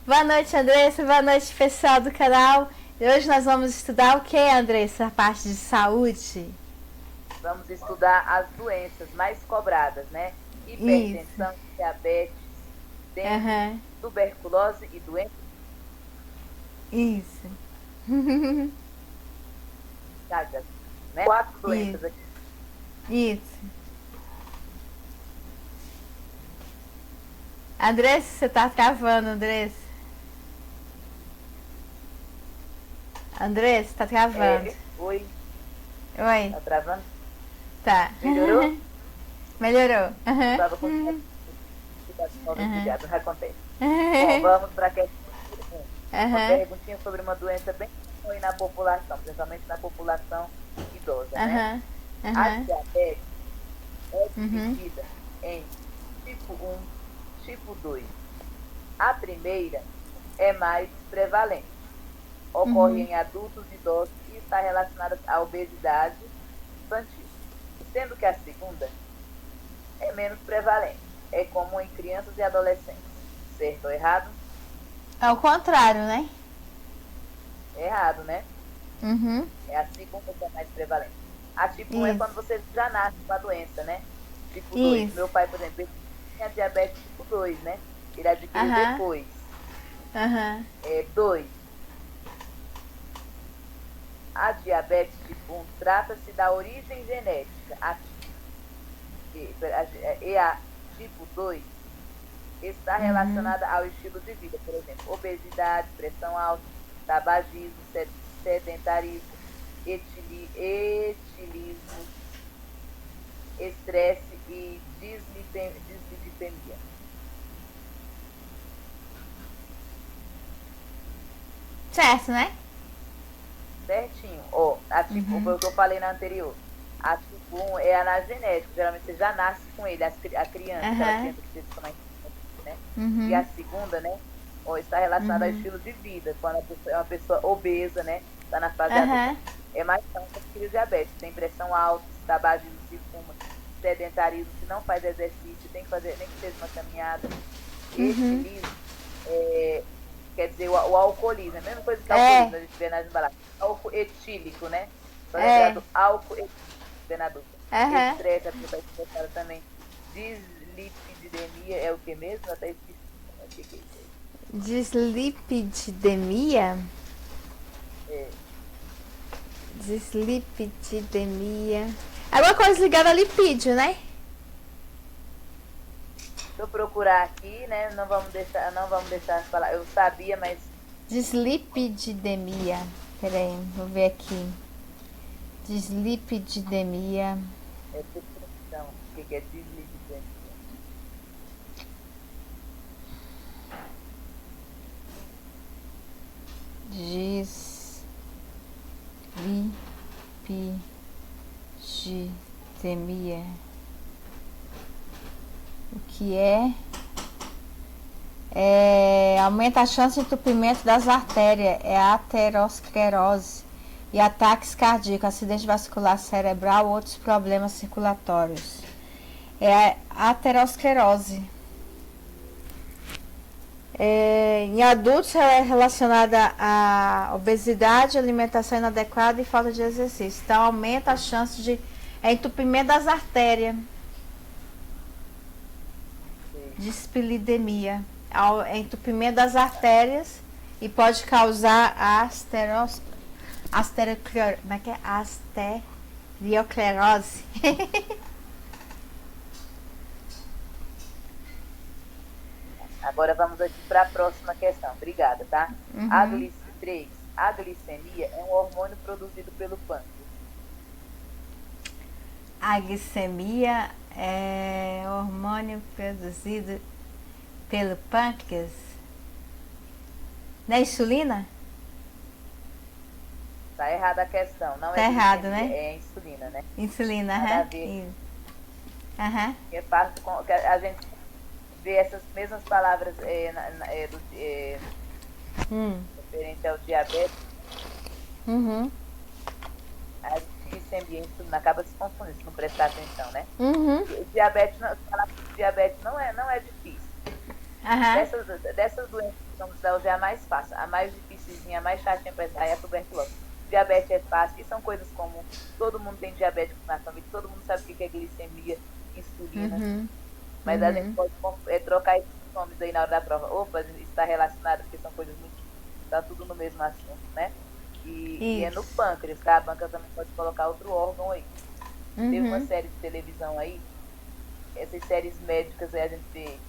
Boa noite, Andressa. Boa noite, pessoal do canal. E hoje nós vamos estudar o que, Andressa? A parte de saúde? Vamos estudar as doenças mais cobradas, né? Isso. Hipertensão, diabetes, dengue, Aham. tuberculose e doenças Isso. chagas, né? Quatro Isso. doenças aqui. Isso. Andressa, você tá travando, Andressa. Andressa, tá travando. Oi, Oi. tá travando? Tá. Melhorou? Melhorou. Estava com não acontece. Bom, vamos para a questão. Uma perguntinha sobre uma doença bem comum na população, principalmente na população idosa, né? A diabetes é dividida em tipo 1, tipo 2. A primeira é mais prevalente. Ocorre em adultos idosos e está relacionada à obesidade infantil. Sendo que a segunda é menos prevalente. É comum em crianças e adolescentes. Certo ou errado? É o contrário, né? Errado, né? Uhum. É a segunda que é mais prevalente. A tipo 1 é quando você já nasce com a doença, né? Tipo 2. Isso. Meu pai, por exemplo, ele tinha diabetes tipo 2, né? Ele adquiriu Aham. depois. Aham. 2. A diabetes tipo 1 trata-se da origem genética. E a tipo 2 está relacionada ao estilo de vida, por exemplo, obesidade, pressão alta, tabagismo, sedentarismo, etilismo, estresse e dislipidemia. Certo, né? Certinho. Ó, o que eu falei na anterior. A tipo 1 é a na genética, geralmente você já nasce com ele, a criança, aquela criança que você chama, né? E a segunda, né? Ó, está relacionada ao estilo de vida, quando a pessoa é uma pessoa obesa, né? Está na fase adulta. É mais fácil adquirir diabetes, tem pressão alta, tabagismo, se fuma, sedentarismo, se não faz exercício, tem que fazer, nem que seja uma caminhada. Etilismo, quer dizer, o alcoolismo, é a mesma coisa que alcoolismo, a gente vê nas embalagens. Álcool etílico, né? Só lembrar do álcool etílico, vê na dúvida. Estresse, a pessoa está estressada também. Dislipidemia é o que mesmo? Eu até esqueci. O que é isso aí? Dislipidemia? É. Dislipidemia. É alguma coisa ligada a lipídio, né? Deixa eu procurar aqui, né? Não vamos deixar falar. Eu sabia, mas. Dislipidemia. Peraí, vou ver aqui. Dislipidemia. É depressão. O que é dislipidemia? Dislipidemia. O que é? Aumenta a chance de entupimento das artérias, é a aterosclerose e ataques cardíacos, acidente vascular cerebral, outros problemas circulatórios. É a aterosclerose. Em adultos é relacionada à obesidade, alimentação inadequada e falta de exercício. Então aumenta a chance de entupimento das artérias. Dispilidemia. Entupimento das artérias e pode causar arteriosclerose. Agora vamos aqui para a próxima questão. Obrigada, tá? 3. A glicemia é um hormônio produzido pelo pâncreas. A glicemia é hormônio produzido pelo pâncreas. Não é insulina? Tá errada a questão. Não tá é errado, glicemia, né? é insulina, né? Insulina, Nada a ver. É fácil a gente ver essas mesmas palavras referente ao diabetes. A glicemia e insulina acaba se confundindo se não prestar atenção, né? Diabetes, falar de diabetes não é difícil. Dessas doenças vamos dar hoje é a mais fácil. A mais dificilzinha, a mais chatinha para entrar é a tuberculose. Diabetes é fácil, e são coisas como todo mundo tem diabetes na família, todo mundo sabe o que é glicemia, insulina. Mas a gente pode trocar esses nomes aí na hora da prova. Opa, está relacionado, porque são coisas muito. Está tudo no mesmo assunto, né? E é no pâncreas, tá? A banca também pode colocar outro órgão aí. Teve uma série de televisão aí, essas séries médicas aí a gente vê.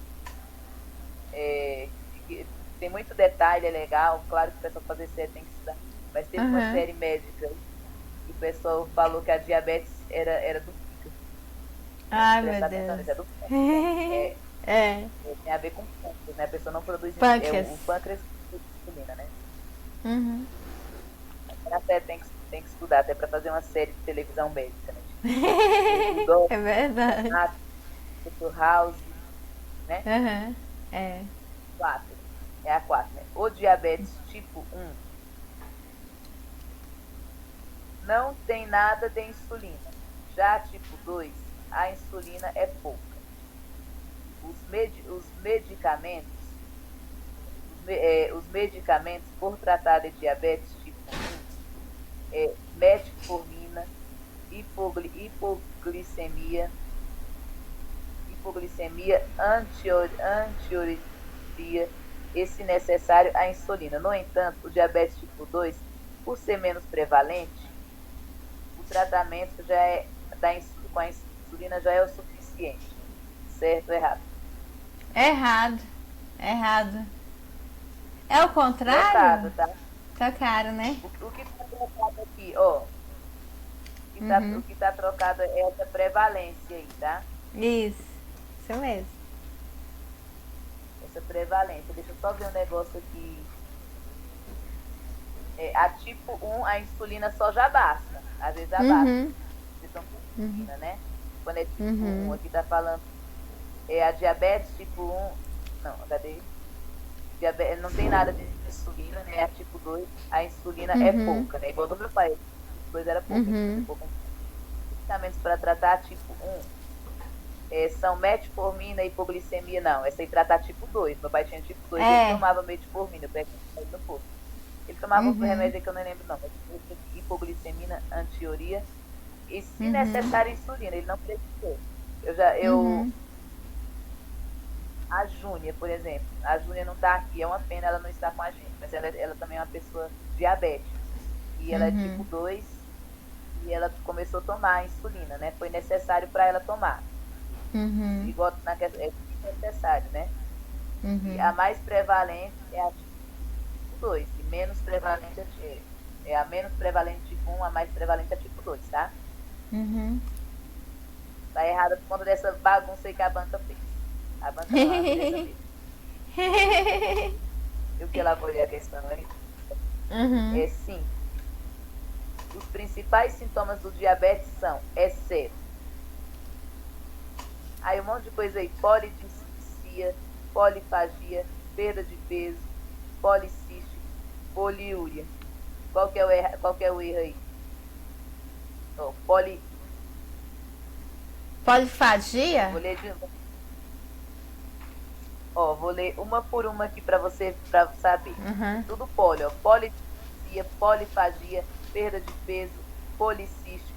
Tem muito detalhe, é legal. Claro que o pessoal fazer série tem que estudar. Mas teve uma série médica e o pessoal falou que a diabetes era do fígado. Ai, meu Deus. É do tem a ver com pâncreas, né? A pessoa não produz pâncreas. O pâncreas produz insulina, né? A série tem que estudar até para fazer uma série de televisão médica, né? É verdade. Dr. House, né? É. 4. É a 4, né? O diabetes tipo 1 não tem nada de insulina. Já tipo 2, a insulina é pouca. Os medicamentos por tratar de diabetes tipo 1 é metformina, hipoglicemia, antiuria e, se necessário, a insulina. No entanto, o diabetes tipo 2, por ser menos prevalente, o tratamento com a insulina já é o suficiente. Certo ou errado? Errado. É o contrário? Tá? Tá caro, né? O que está trocado aqui, ó. O que está trocado é essa prevalência aí, tá? Isso mesmo. Essa prevalência. Deixa eu só ver um negócio aqui. A tipo 1, a insulina só já basta. Às vezes já basta. Vocês estão com insulina, né? Quando é tipo 1, aqui tá falando. A diabetes tipo 1. Não, cadê? Não tem nada de insulina, né? A tipo 2, a insulina é pouca, né? Igual do meu pai. Tipo 2 era pouca. Medicamentos para tratar tipo 1 são metformina e hipoglicemia, não. Essa aí trata tipo 2. Meu pai tinha tipo 2, ele tomava metformina, eu pego no posto. Ele tomava outro remédio que eu não lembro, não. Mas hipoglicemina, antiuria e, se necessário, insulina. Ele não precisou. A Júnia, por exemplo. A Júnia não está aqui, é uma pena ela não estar com a gente. Mas ela também é uma pessoa diabética. E ela é tipo 2 e ela começou a tomar a insulina, né? Foi necessário para ela tomar. Igual é necessário, né? E a mais prevalente é a tipo 2. E menos prevalente é a menos prevalente tipo 1, a mais prevalente é tipo 2, tá? Tá errada por conta dessa bagunça aí que a banca fez. A banca não fez. Eu que elaborei a questão aí. Sim. Os principais sintomas do diabetes são excesso. Aí um monte de coisa aí. Polidipsia, polifagia, perda de peso, policístico, poliúria. Qual que é o erro aí? Polifagia? Vou ler de novo. Vou ler uma por uma aqui para você saber. Tudo poli, polidipsia, polifagia, perda de peso, policístico,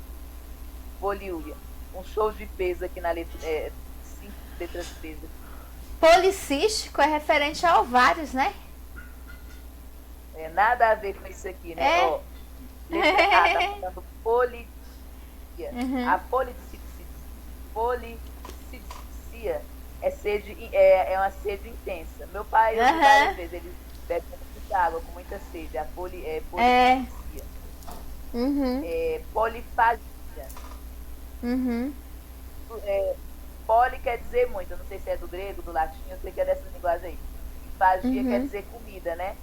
poliúria. Um show de peso aqui na letra, 5 letras de peso. Policístico é referente a ovários, né? Nada a ver com isso aqui, né? Letra A tá falando polidipsia. A policipsia é uma sede intensa. Meu pai, várias vezes, ele bebe muita água com muita sede. A policipsia. Polifagia. Poli quer dizer muito. Eu não sei se é do grego, do latim, eu sei que é dessa linguagem aí. E fagia quer dizer comida, né?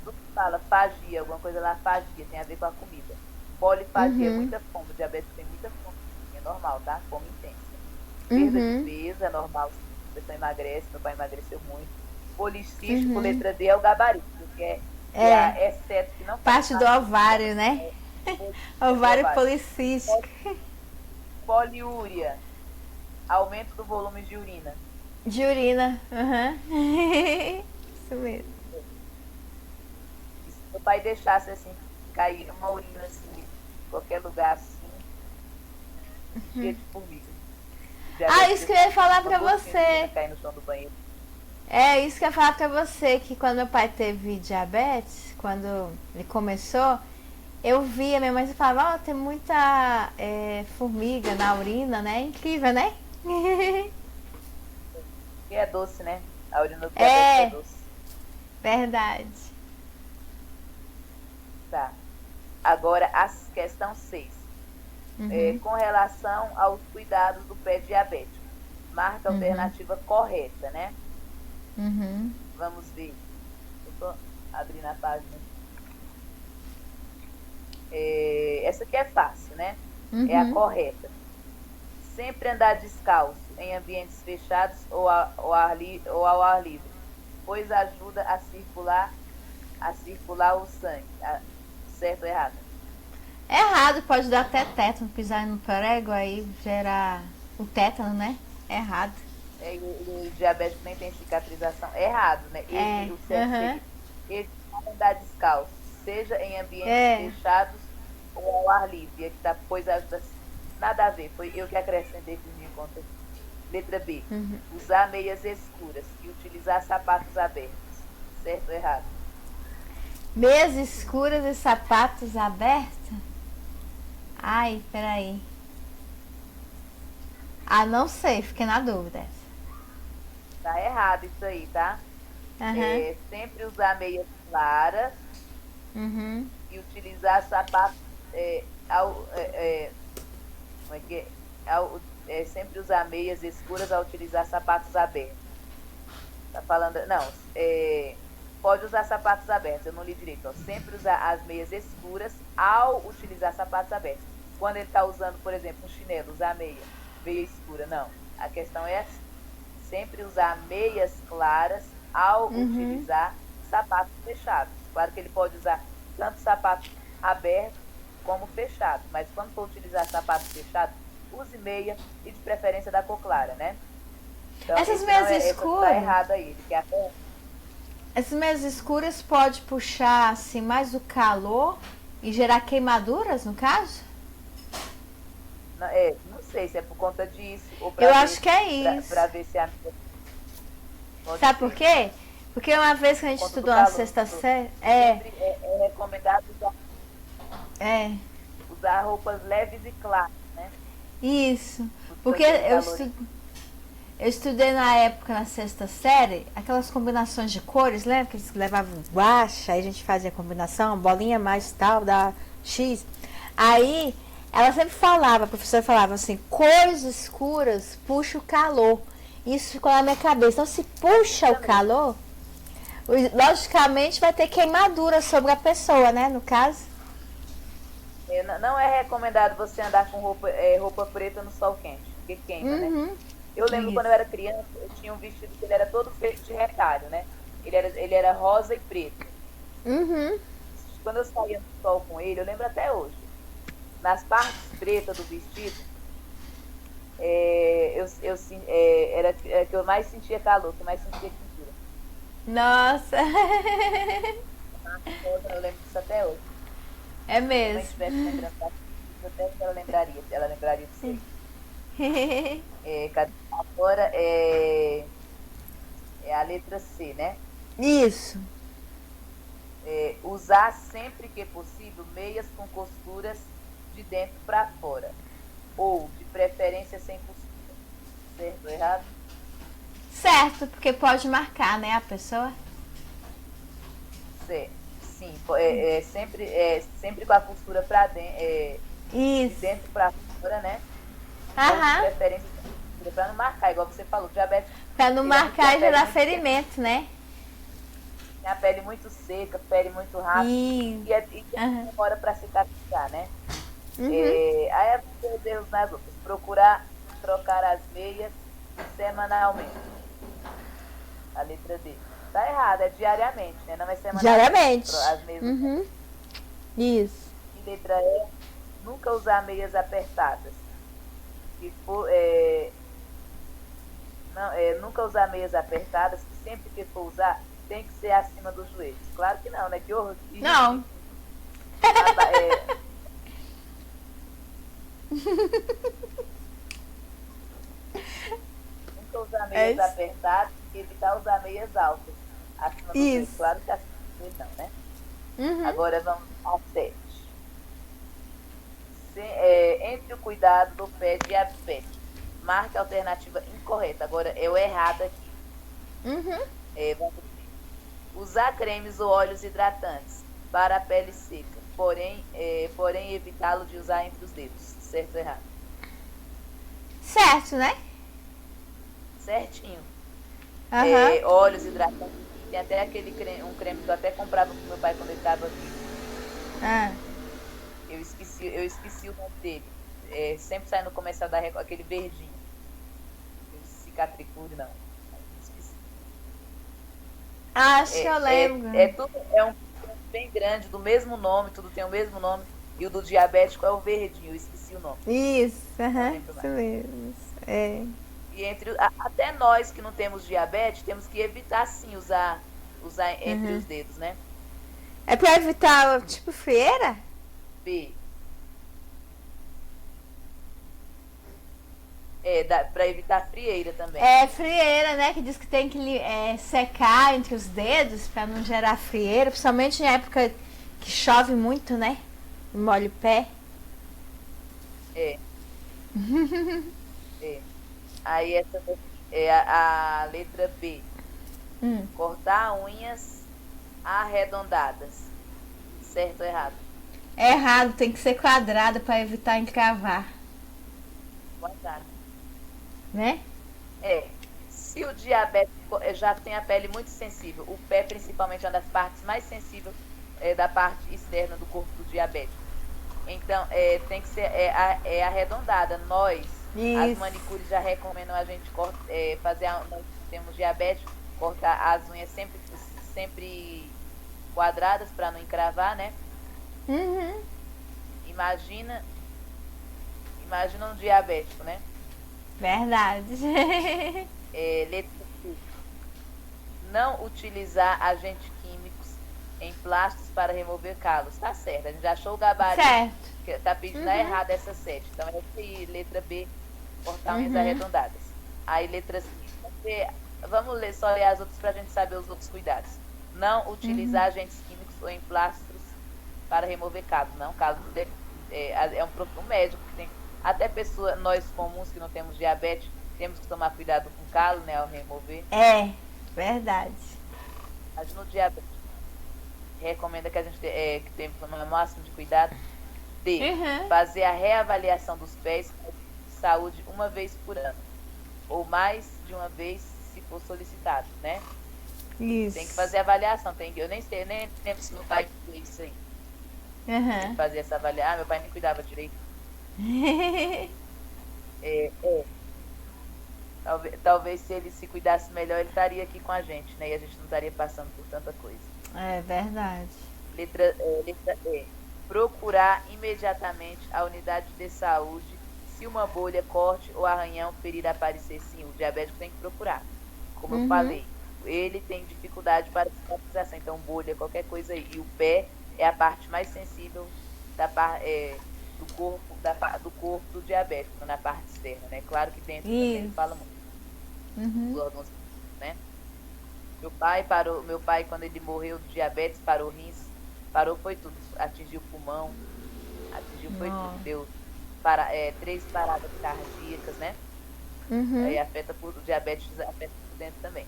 Tudo fala fagia, alguma coisa lá, fagia, tem a ver com a comida. Polifagia é muita fome, o diabetes tem muita fome, é normal, tá? Fome intensa. Perda de peso é normal, a pessoa emagrece, meu pai emagreceu muito. Policístico, letra D, é o gabarito, que é excesso que não parte do ovário, né? Ovário policístico. Poliúria, aumento do volume de urina. De urina, pai deixasse assim, cair uma urina assim, em qualquer lugar assim, cheio de formiga. Isso que eu ia falar pra você. Cair no chão do banheiro. É isso que eu ia falar pra você, que quando meu pai teve diabetes, quando ele começou, eu via, minha mãe falava, tem muita formiga na urina, né? Incrível, né? E é doce, né? A urina do diabetes é doce. Verdade. Tá. Agora, a questão 6. Com relação aos cuidados do pé diabético. Marca a alternativa correta, né? Vamos ver. Eu tô abrindo a página. Essa aqui é fácil, né? É a correta. Sempre andar descalço em ambientes fechados ou ao ar livre, pois ajuda a circular o sangue. Certo ou errado? Errado, pode dar até tétano, pisar no prego, aí gerar o tétano, né? Errado. O diabético nem tem cicatrização. Errado, né? O certo seria evitar andar descalço, seja em ambientes fechados ou ao ar livre. Aqui tá, pois ajuda. Nada a ver, foi eu que acrescentei por minha conta. Letra B. Usar meias escuras e utilizar sapatos abertos. Certo ou errado? Meias escuras e sapatos abertos? Ai, peraí. Não sei, fiquei na dúvida. Tá errado isso aí, tá? Sempre usar meias claras e utilizar sapatos como é que é? Sempre usar meias escuras ao utilizar sapatos abertos. Tá falando. Não, pode usar sapatos abertos, eu não li direito. Ó. Sempre usar as meias escuras ao utilizar sapatos abertos. Quando ele está usando, por exemplo, um chinelo, usar meia escura. Não. A questão é assim. Sempre usar meias claras ao utilizar sapatos fechados. Claro que ele pode usar tanto sapato aberto como fechado, mas quando for utilizar sapato fechado, use meia e de preferência da cor clara, né? Então, essas meias escuras. Tá errado aí, que até... Essas meias escuras pode puxar assim mais o calor e gerar queimaduras, no caso? Não sei se é por conta disso ou eu acho que é isso. Pra ver se a... Sabe por quê? Porque uma vez que a gente estudou na sexta série... É recomendado usar roupas leves e claras, né? Isso. Porque eu estudei na época, na sexta série, aquelas combinações de cores, lembra? Que eles levavam guache, aí a gente fazia combinação, bolinha mais tal, da X. Aí, ela sempre falava, a professora falava assim, cores escuras puxa o calor. Isso ficou na minha cabeça. Então, se puxa o calor, logicamente vai ter queimadura sobre a pessoa, né, no caso. Não é recomendado você andar com roupa preta no sol quente, porque queima, né? Eu lembro quando eu era criança, eu tinha um vestido que ele era todo feito de retalho, né? Ele era rosa e preto. Quando eu saía no sol com ele, eu lembro até hoje. Nas partes pretas do vestido, era que eu mais sentia calor, que eu mais sentia quentura. Nossa! Eu lembro disso até hoje. É mesmo. Se eu tivesse lembrado, até que ela lembraria de você. Agora é a letra C, né? Isso. Usar sempre que possível meias com costuras de dentro para fora. Ou, de preferência, sem costura. Certo ou errado? Certo, porque pode marcar, né, a pessoa? Sim. Sempre com a costura para dentro. De dentro para fora, né? De preferência sem costura, para não marcar, igual você falou, diabetes. Para não marcar e gerar ferimento, né? Tem a pele muito seca, pele muito rápida. E demora para cicatrizar, né? Aí é os erros nas roupas. Procurar trocar as meias semanalmente. A letra D. Tá errado, é diariamente, né? Não é semanalmente. Diariamente. As meias. Isso. E letra E. Nunca usar meias apertadas. Nunca usar meias apertadas, que sempre que for usar, tem que ser acima dos joelhos. Claro que não, né? Que horror. Não. Nunca usar meias apertadas e evitar usar meias altas. Acima do joelho. Claro que acima do joelho não, né? Agora vamos ao 7. Entre o cuidado do pé diabético. Marque a alternativa incorreta. Agora é o errado aqui. Vamos ver. Usar cremes ou óleos hidratantes para a pele seca, porém evitá-lo de usar entre os dedos. Certo ou errado? Certo, né? Certinho. Óleos hidratantes. Tem até um creme que eu até comprava pro meu pai quando ele estava vivo. Eu esqueci o nome dele. Sempre sai no comercial da Record, aquele verdinho. Cicatricure, não. Esqueci. Acho que eu lembro. É um bem grande, do mesmo nome, tudo tem o mesmo nome. E o do diabético é o verdinho, eu esqueci o nome. Isso, isso mesmo. E até nós que não temos diabetes, temos que evitar sim usar entre os dedos, né? É pra evitar, tipo, frieira? B. Pra evitar frieira também. Frieira, né? Que diz que tem que secar entre os dedos pra não gerar frieira, principalmente em época que chove muito, né? E molha o pé. Aí essa é a letra B. Cortar unhas arredondadas. Certo ou errado? É errado, tem que ser quadrada para evitar encravar. Quadrada. Né? Se o diabético já tem a pele muito sensível, o pé principalmente é uma das partes mais sensíveis da parte externa do corpo do diabético. Então, tem que ser arredondada. Nós, as manicures já recomendam a gente fazer, nós temos diabetes, cortar as unhas sempre quadradas para não encravar, né? Imagina um diabético, né? Verdade. Letra C. Não utilizar agentes químicos em plásticos para remover calos. Tá certo, a gente já achou o gabarito. Certo. Que tá pedindo errado essa 7. Então, essa aí, letra B, cortar unhas arredondadas. Aí, letra C. Vamos só ler as outras para a gente saber os outros cuidados. Não utilizar agentes químicos ou em plásticos para remover calos. Não, calos é um médico que tem. Até nós comuns que não temos diabetes, temos que tomar cuidado com calo, né, ao remover. Verdade. Mas no diabetes, recomenda que a gente que tenha que tomar o máximo de cuidado. D. Fazer a reavaliação dos pés de saúde uma vez por ano. Ou mais de uma vez, se for solicitado, né? Isso. Tem que fazer a avaliação. Eu nem lembro se meu pai fez isso aí. Tem que fazer essa avaliação. Meu pai nem cuidava direito. Talvez se ele se cuidasse melhor, ele estaria aqui com a gente, né? E a gente não estaria passando por tanta coisa. É verdade. Letra E. Procurar imediatamente a unidade de saúde se uma bolha, corte ou arranhão ferir aparecer. Sim, o diabético tem que procurar. Como eu falei, ele tem dificuldade para cicatrização. Então, bolha, qualquer coisa aí. E o pé é a parte mais sensível do corpo do diabético, na parte externa, né? Claro que dentro também ele fala muito. Os órgãos, né? Meu pai, quando ele morreu de diabetes, parou rins, foi tudo. Atingiu o pulmão, foi tudo. Deu 3 paradas cardíacas, né? Aí o diabetes afeta por dentro também.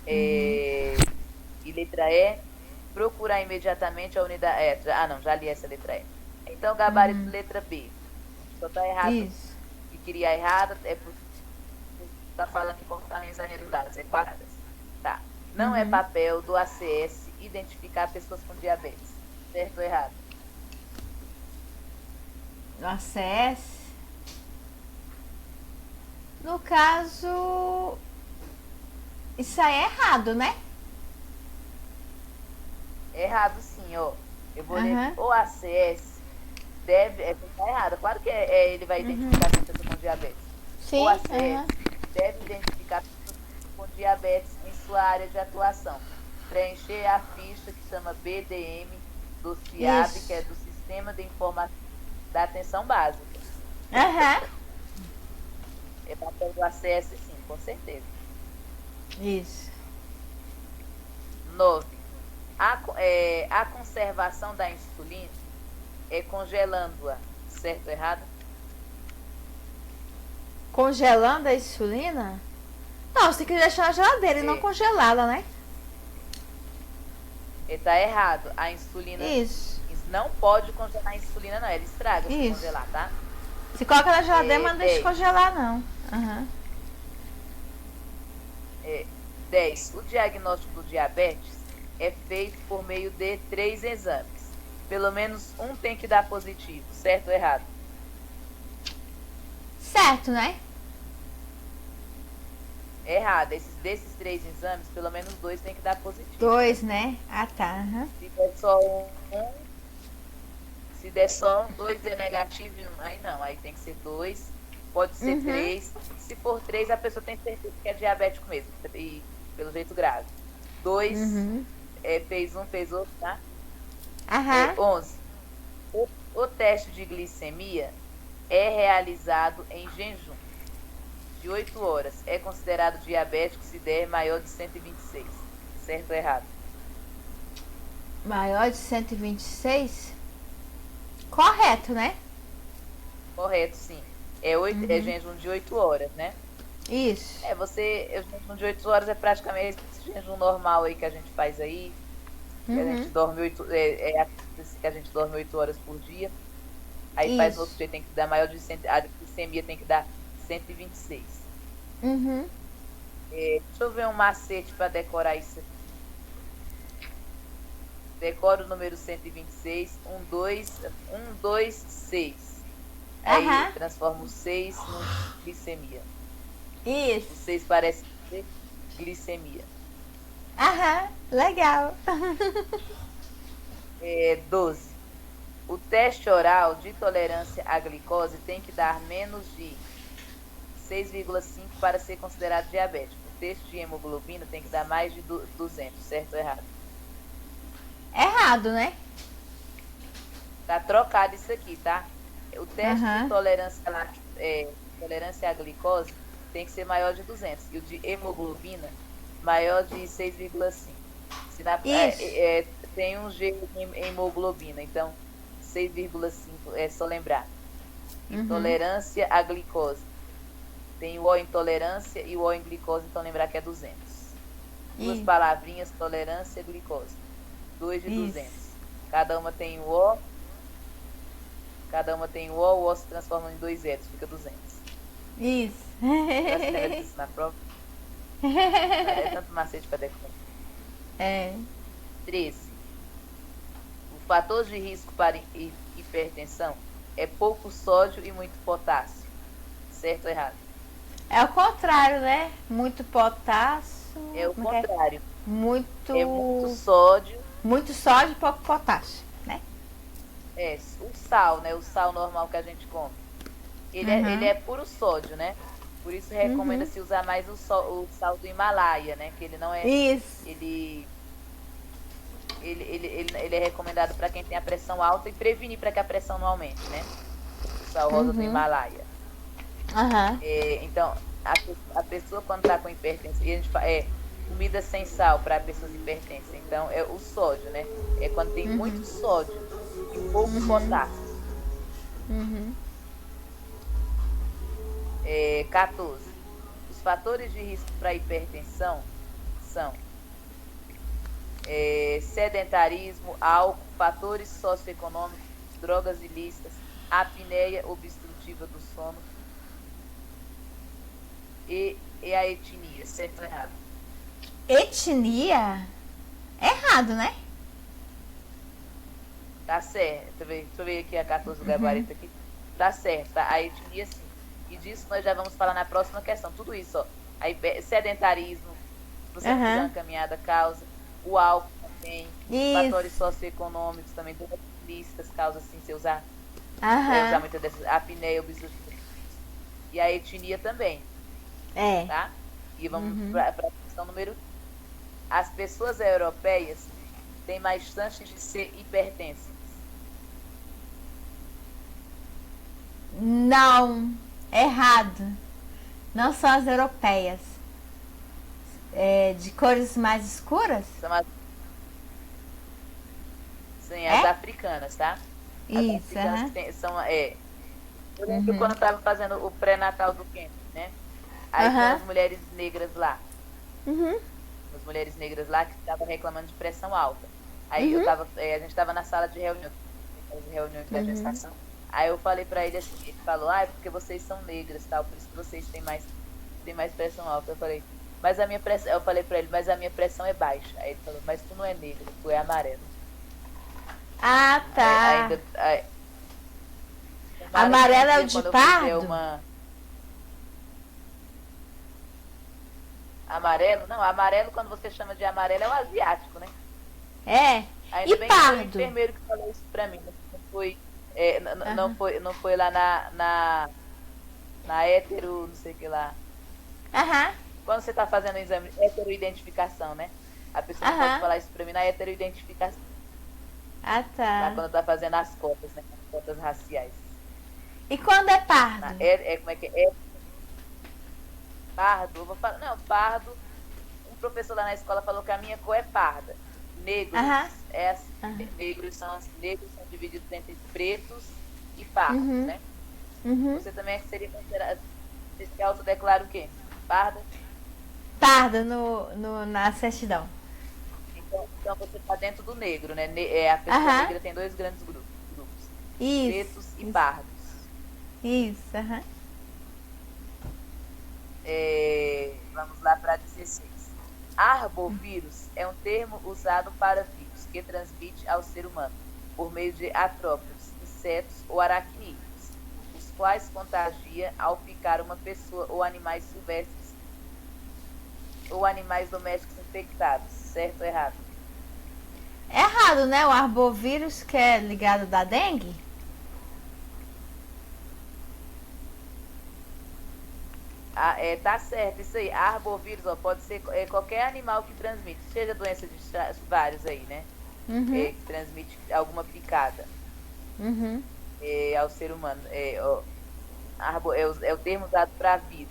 E letra E, procurar imediatamente a unidade. Já li essa letra E. Então, gabarito letra B. Só tá errado. Isso. E queria errado porque tá falando em comportamentos arredondados, quadradas. Tá. Não é papel do ACS identificar pessoas com diabetes. Certo ou errado? No ACS? No caso, isso aí é errado, né? Errado sim, ó. Eu vou ler. O ACS deve. Tá errado. Claro que ele vai identificar pessoas com diabetes. Sim. O ACS deve identificar pessoas com diabetes em sua área de atuação. preencher a ficha que chama BDM do CIAB, Isso. que é do Sistema de Informação da Atenção Básica. É papel do ACS, sim, com certeza. Isso. 9. A conservação da insulina é congelando-a, certo ou errado? Congelando a insulina? Não, você tem que deixar na geladeira e não congelá-la, né? Tá errado. A insulina... Isso. Não pode congelar a insulina, não. Ela estraga se congelar, tá? Se coloca na geladeira, mas não deixa congelar, não. 10. O diagnóstico do diabetes é feito por meio de 3 exames. Pelo menos um tem que dar positivo, certo ou errado? Certo, né? Errado. Desses 3 exames, pelo menos 2 tem que dar positivo. 2, né? Ah, tá. Se der só se der só 2 é negativo, aí não. Aí tem que ser 2. Pode ser 3. Se for 3, a pessoa tem certeza que é diabético mesmo. E pelo jeito grave. 2, fez um, fez outro, tá? 11. O teste de glicemia é realizado em jejum de 8 horas. É considerado diabético se der maior de 126. Certo ou errado? Maior de 126? Correto, né? Correto, sim. É jejum de 8 horas, né? Isso. O jejum de 8 horas é praticamente esse jejum normal aí que a gente faz aí. Que a gente dorme que a gente dorme 8 horas por dia. Aí faz no outro dia, tem que dar maior de 100, a glicemia tem que dar 126. Deixa eu ver um macete para decorar isso aqui. Decora o número 126, 126. Aí transforma o 6 em glicemia. Isso. O 6 parece ser glicemia. Legal. 12. O teste oral de tolerância à glicose tem que dar menos de 6,5 para ser considerado diabético. O teste de hemoglobina tem que dar mais de 200, certo ou errado? Errado, né? Tá trocado isso aqui, tá? O teste de tolerância à glicose tem que ser maior de 200. E o de hemoglobina, maior de 6,5. Tem um G em hemoglobina, então 6,5 é só lembrar. Intolerância à glicose. Tem o O intolerância e o O em glicose, então lembrar que é 200. Duas palavrinhas, tolerância e glicose. 2 de 200. Cada uma tem o O. O O se transforma em 2 zeros, fica 200. Isso. Você isso na prova? É tanto macete para decorar. 13. O fator de risco para hipertensão é pouco sódio e muito potássio. Certo ou errado? É o contrário, né? Muito potássio. É o contrário. Muito sódio. Muito sódio e pouco potássio, né? O sal, né? O sal normal que a gente come. Ele é puro sódio, né? Por isso recomenda-se usar mais o sal do Himalaia, né? Que ele não é... Isso. Ele é recomendado para quem tem a pressão alta e prevenir para que a pressão não aumente, né? O sal rosa do Himalaia. Então, a pessoa quando está com hipertensão, e a gente comida sem sal para pessoas hipertensas. Então, é o sódio, né? É quando tem muito sódio e pouco potássio. 14. Os fatores de risco para hipertensão são sedentarismo, álcool, fatores socioeconômicos, drogas ilícitas, apneia obstrutiva do sono e a etnia. Certo ou errado? Etnia? Errado, né? Tá certo. Deixa eu ver aqui a 14 do gabarito aqui. Tá certo, tá? A etnia sim. E disso nós já vamos falar na próxima questão. Tudo isso, ó. Sedentarismo, se você fizer uma caminhada, causa. O álcool também. Fatores socioeconômicos também. Drogas ilícitas, causa assim, você usar muitas dessas. Apneia obstrutiva. E a etnia também. Tá? E vamos para a questão número As pessoas europeias têm mais chances de ser hipertensas. Não, errado. Não são as europeias. De cores mais escuras? São as, sim, as africanas, tá? As Isso, africanas são. Eu lembro quando eu estava fazendo o pré-natal do camp, né? Aí tem as mulheres negras lá. As mulheres negras lá que estavam reclamando de pressão alta. Aí a gente estava na sala de reunião da gestação. Aí eu falei pra ele assim, ele falou, é porque vocês são negras, tal, por isso que vocês têm mais pressão alta. Eu falei, mas a minha pressão, eu falei pra ele, mas a minha pressão é baixa. Aí ele falou, mas tu não é negro, tu é amarelo. Ah, tá. Amarelo é o de pardo? Amarelo? Não, amarelo quando você chama de amarelo é o asiático, né? Ainda e bem pardo? Que foi o enfermeiro que falou isso pra mim. Não foi lá na hétero, não sei o que lá. Quando você tá fazendo o exame, heteroidentificação, né? A pessoa não pode falar isso pra mim na heteroidentificação. Ah, tá. Lá quando tá fazendo as cotas, né? As cotas raciais. E quando é pardo? Como é que é? Pardo? Eu vou falar, não, pardo. Um professor lá na escola falou que a minha cor é parda. Negros, negros são divididos entre pretos e pardos, né? Você também seria considerado. Você se autodeclara o quê? Parda? Parda na certidão. Então você está dentro do negro, né? A pessoa negra tem dois grandes grupos. Isso. Pretos e pardos. Isso, Vamos lá para 16. Arbovírus é um termo usado para vírus que transmite ao ser humano por meio de artrópodes, insetos ou aracnídeos, os quais contagia ao picar uma pessoa ou animais silvestres ou animais domésticos infectados, certo ou errado? Errado, né? O arbovírus que é ligado da dengue? Tá certo, isso aí. Arbovírus pode ser qualquer animal que transmite, seja doença de vários aí, né? Que transmite alguma picada ao ser humano. É o termo usado para vírus.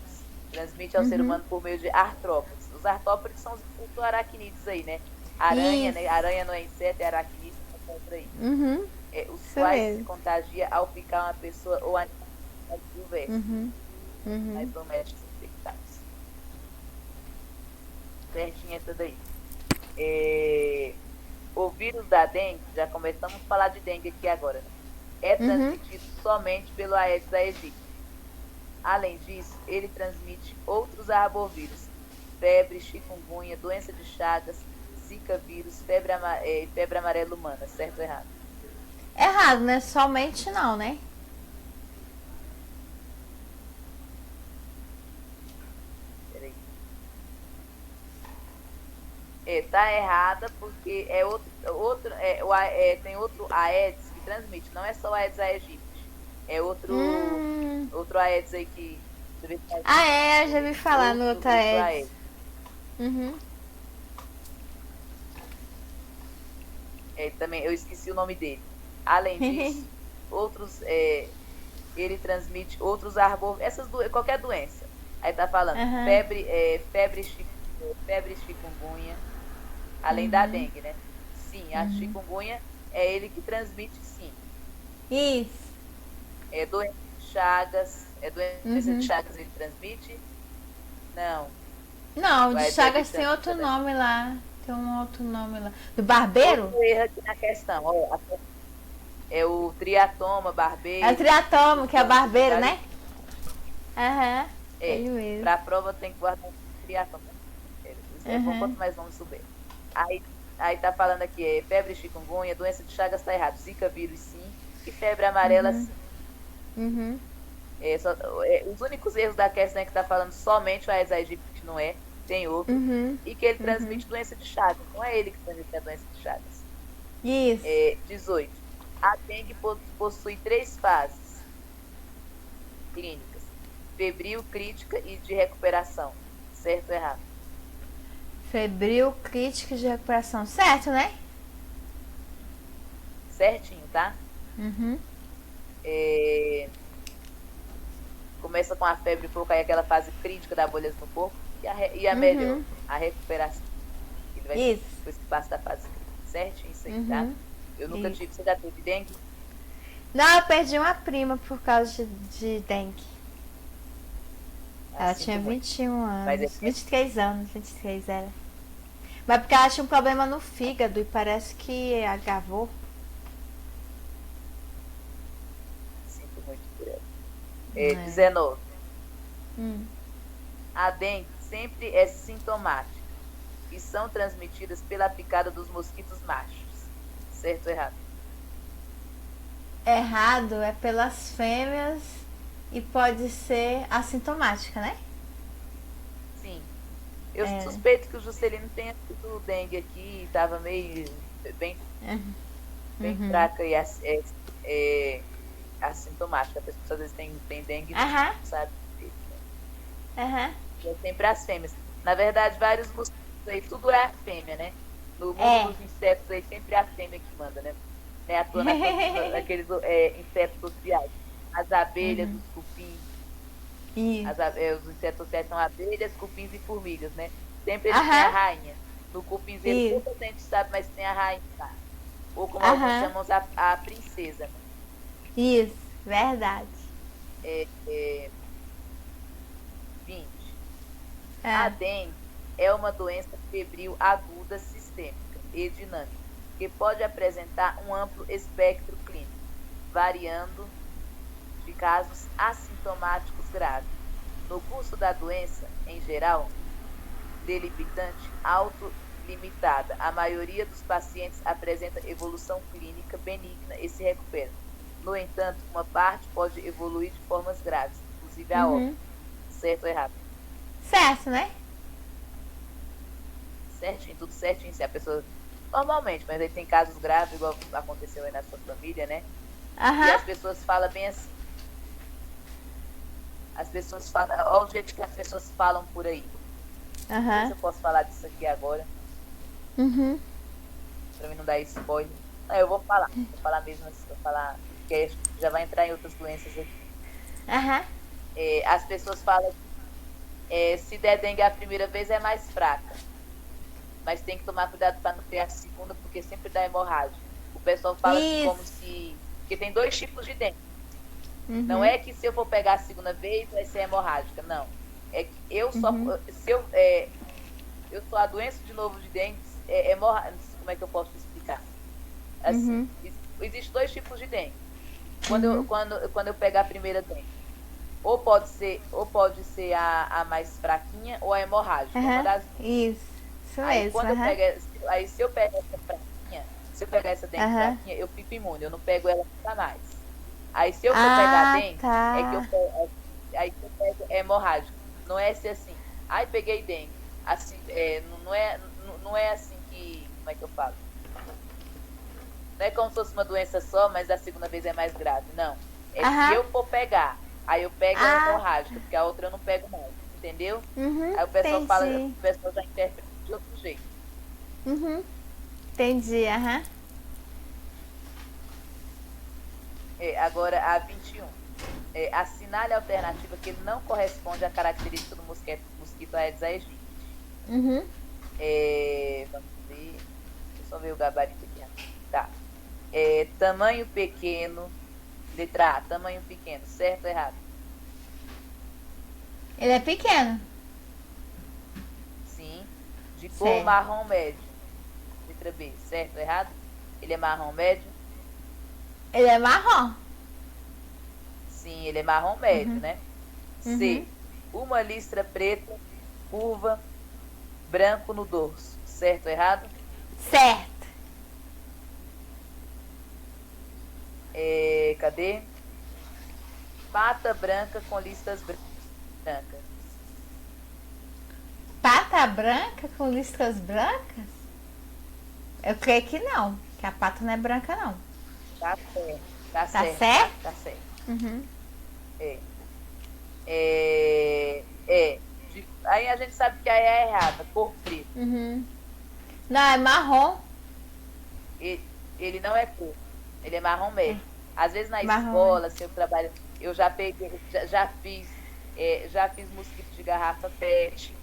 Transmite ao ser humano por meio de artrópodes. Os artrópodes são os aracnídeos aí, né? Aranha, né? Aranha não é inseto, é aracnídeo, contra aí. Os quais se contagia ao picar uma pessoa ou animal silvestre. Mais domésticos infectados. Certinho essa daí. O vírus da dengue, já começamos a falar de dengue aqui agora, né? É transmitido somente pelo Aedes aegypti. Além disso, ele transmite outros arbovírus: febre, chikungunya, doença de Chagas, zika vírus, febre amarela humana, certo ou errado? Errado, né? Somente não, né? Tá errada porque tem outro Aedes que transmite, não é só o Aedes aegypti, é outro Aedes aí que... eu já vi falar no outro Aedes. Também, eu esqueci o nome dele. Além disso, ele transmite outros arbóveros, qualquer doença. Aí tá falando febre chikungunya, além da dengue, né? Sim, a chikungunya é ele que transmite, sim. Isso. Doença de Chagas, doença de Chagas ele transmite? Não. Não, de Chagas tem outro nome lá. Tem um outro nome lá. Do barbeiro? Outro erro aqui na questão. É o triatoma barbeiro. É o triatoma, que é o barbeiro, né? Ele mesmo. Pra prova tem que guardar o triatoma. Quanto mais vamos subir. Aí tá falando aqui, febre chikungunya, doença de Chagas tá errado. Zika vírus sim. E febre amarela sim. Os únicos erros da questão é que tá falando somente o Aedes aegypti, não é. Tem outro. E que ele transmite doença de Chagas. Não é ele que transmite a doença de Chagas. Isso. 18. A dengue possui 3 fases clínicas: febril, crítica e de recuperação. Certo ou errado? Febril, crítica de recuperação. Certo, né? Certinho, tá? Uhum. Começa com a febre pouco, aí aquela fase crítica da bolhas no corpo e a melhor, a recuperação. Ele vai Isso. depois que passa da fase crítica. Certinho isso aí, tá? Uhum. Eu nunca Isso. tive. Você já teve dengue? Não, eu perdi uma prima por causa de dengue. Ela Sinto tinha muito. 21 Mas anos. 23 anos, 23 era. Mas porque ela tinha um problema no fígado e parece que agravou. Sinto muito por ela. 19. A dengue sempre é sintomática e são transmitidas pela picada dos mosquitos machos. Certo ou errado? Errado é pelas fêmeas e pode ser assintomática, né? Sim. Eu suspeito que o Juscelino tenha tido dengue aqui, estava meio bem fraca e assintomática. A pessoa às vezes tem dengue e não sabe. É sempre as fêmeas. Na verdade, vários mosquitos aí, tudo é a fêmea, né? No mundo dos insetos aí, sempre é a fêmea que manda, né? Não é à toa naqueles insetos sociais. As abelhas, os cupins. Os insetos sociais são abelhas, cupins e formigas, né? Sempre eles têm a rainha. No cupinzeiro, pouca gente sabe, mas tem a rainha lá. Ou como alguns chamam a princesa. Né? Isso, verdade. 20. A dengue é uma doença febril aguda sistêmica e dinâmica, que pode apresentar um amplo espectro clínico, variando de casos assintomáticos graves. No curso da doença, em geral, debilitante, autolimitada, a maioria dos pacientes apresenta evolução clínica benigna e se recupera. No entanto, uma parte pode evoluir de formas graves, inclusive a óbito. Certo ou errado? Certo, né? Certinho, tudo certinho. Se a pessoa. Normalmente, mas aí tem casos graves, igual aconteceu aí na sua família, né? E as pessoas falam bem assim. As pessoas falam. Olha o jeito que as pessoas falam por aí. Não sei se eu posso falar disso aqui agora. Pra mim não dar spoiler. Não, eu vou falar. Vou falar mesmo assim. Vou falar. Porque já vai entrar em outras doenças aqui. As pessoas falam. Se der dengue a primeira vez é mais fraca. Mas tem que tomar cuidado para não ter a segunda, porque sempre dá hemorragia. O pessoal fala assim como se... Porque tem 2 tipos de dengue. Não é que se eu for pegar a segunda vez vai ser hemorrágica, não. É que eu só... Se eu sou a doença de novo de dengue, hemorrágica. Como é que eu posso explicar? Assim, existem 2 tipos de dengue. Quando eu pegar a primeira dengue. Ou pode ser a mais fraquinha ou a hemorrágica. Uma das... Isso. Aí, se eu pego essa fraquinha, se eu pegar essa dengue fraquinha, eu fico imune, eu não pego ela nunca mais. Aí se eu for pegar dengue, é que eu pego, aí eu pego hemorrágica. Não é ser assim, ai, peguei dengue. Assim, não é assim que, como é que eu falo? Não é como se fosse uma doença só, mas a segunda vez é mais grave. Não. Se eu for pegar, aí eu pego a hemorrágica, porque a outra eu não pego mais. Entendeu? Aí o pessoal fala, o pessoal já interpreta de outro jeito. Entendi, Agora a 21. Assinale a alternativa que não corresponde à característica do mosquito Aedes aegypti. Vamos ver. Deixa eu só ver o gabarito aqui. Tá. Tamanho pequeno. Letra A, tamanho pequeno. Certo ou errado? Ele é pequeno. Sim. De cor marrom médio. Letra B, certo ou errado? Ele é marrom médio? Ele é marrom. Sim, ele é marrom médio, né? C. Uma listra preta, curva, branco no dorso. Certo ou errado? Certo. Cadê? Pata branca com listas brancas. Pata branca com listas brancas? Eu creio que não, que a pata não é branca, não. Tá certo. Tá certo? Tá certo. Uhum. De Aí a gente sabe que aí é errada, cor preta. Não, é marrom. Ele não é cor, ele é marrom médio. Às vezes na Marrom. escola, se eu trabalho, eu já peguei, já fiz mosquito de garrafa PET.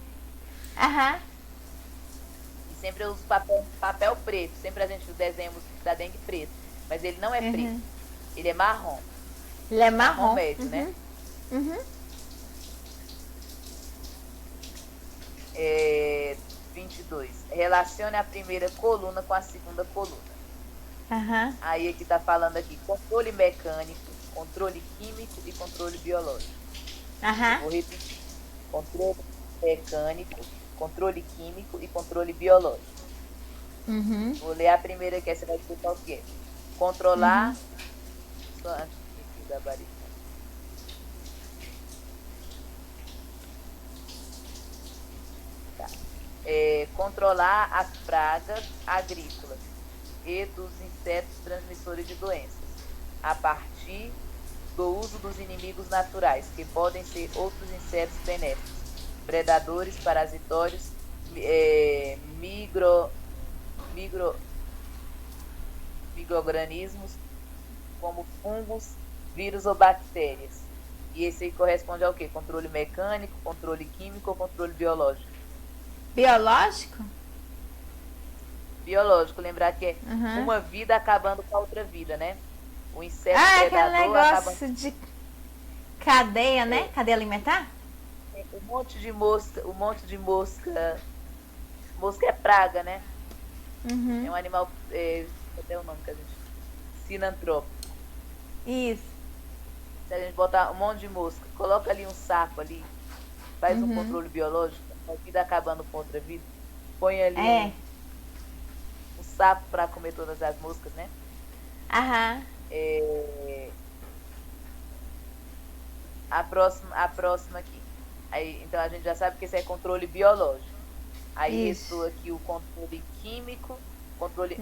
Aham. E sempre eu uso papel preto. Sempre a gente desenha o mosquito da dengue preto. Mas ele não é preto, ele é marrom. Ele é marrom. Médio, né? 22. Relacione a primeira coluna com a segunda coluna. Aí aqui tá falando aqui, controle mecânico, controle químico e controle biológico. Vou repetir. Controle mecânico, controle químico e controle biológico. Vou ler a primeira aqui, você vai ver qual que é. Controlar... Só antes de gabaritar. Tá. Controlar as pragas agrícolas e dos insetos transmissores de doenças, a partir do uso dos inimigos naturais, que podem ser outros insetos benéficos, predadores, parasitórios, micro-organismos, como fungos, vírus ou bactérias. E esse aí corresponde ao quê? Controle mecânico, controle químico ou controle biológico? Biológico? Biológico, lembrar que é uma vida acabando com a outra vida, né? O inseto aquele predador negócio de cadeia, né? Cadeia alimentar? Um monte de mosca. Mosca é praga, né? É um animal, até o nome que a gente... Sinantrópico. Isso. Se a gente botar um monte de mosca, coloca ali um saco ali, faz um controle biológico, uma vida acabando com outra vida, põe ali um sapo para comer todas as moscas, né? A próxima aqui. Aí, então a gente já sabe que esse é controle biológico. Aí restou aqui o controle químico, controle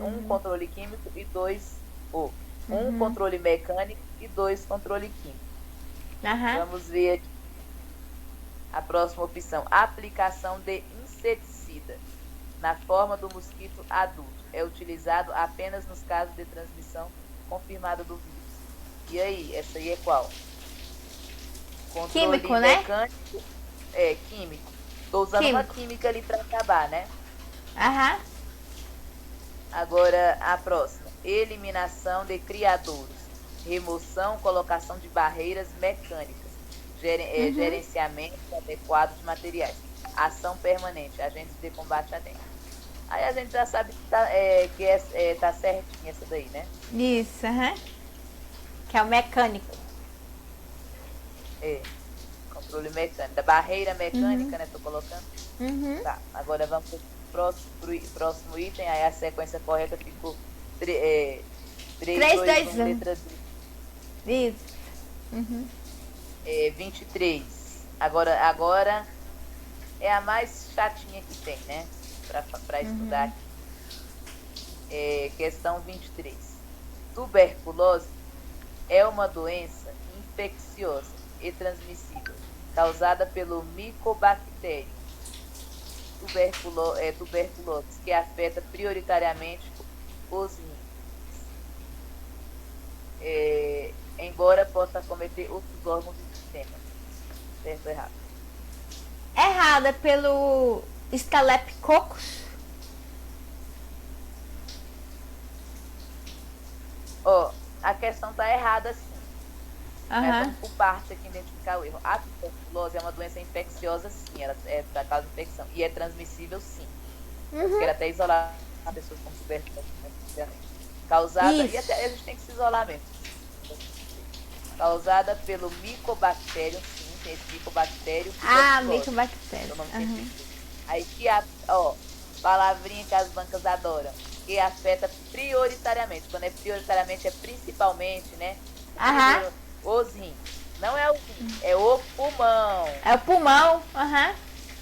químico e 2 controle mecânico e 2 controle químico. Vamos ver aqui a próxima opção. Aplicação de inseticida na forma do mosquito adulto. É utilizado apenas nos casos de transmissão confirmada do vírus. E aí, essa aí é qual? Controle químico, mecânico, né? Químico. Estou usando uma química ali para acabar, né? Agora, a próxima. Eliminação de criadouros. Remoção, colocação de barreiras mecânicas. Gerenciamento adequado de materiais. Ação permanente. Agentes de combate a dengue. Aí a gente já sabe que tá certinho essa daí, né? Isso, que é o mecânico. Controle mecânico. Da barreira mecânica, né? Tô colocando. Tá, agora vamos pro próximo item. Aí a sequência correta ficou 3, 2, 1, letra D. Isso. 23. Agora é a mais chatinha que tem, né? Para estudar aqui. Questão 23. Tuberculose é uma doença infecciosa e transmissível causada pelo micobactério tuberculose, que afeta prioritariamente os rins, embora possa acometer outros órgãos do sistema. Certo ou errado? Errado, é pelo Staphylococcus. A questão tá errada sim. Mas vamos por partes aqui identificar o erro. A tuberculose é uma doença infecciosa, sim. Ela é da causa de infecção. E é transmissível, sim. Eu quero até isolar as pessoas com tuberculose. Causada... Isso. E até a gente tem que se isolar mesmo. Causada pelo micobactério, sim. Tem esse micobactério. Micobactério. Aí que palavrinha que as bancas adoram. Que afeta prioritariamente. Quando é prioritariamente, é principalmente, né? Os rins. Não é o rim, é o pulmão. É o pulmão,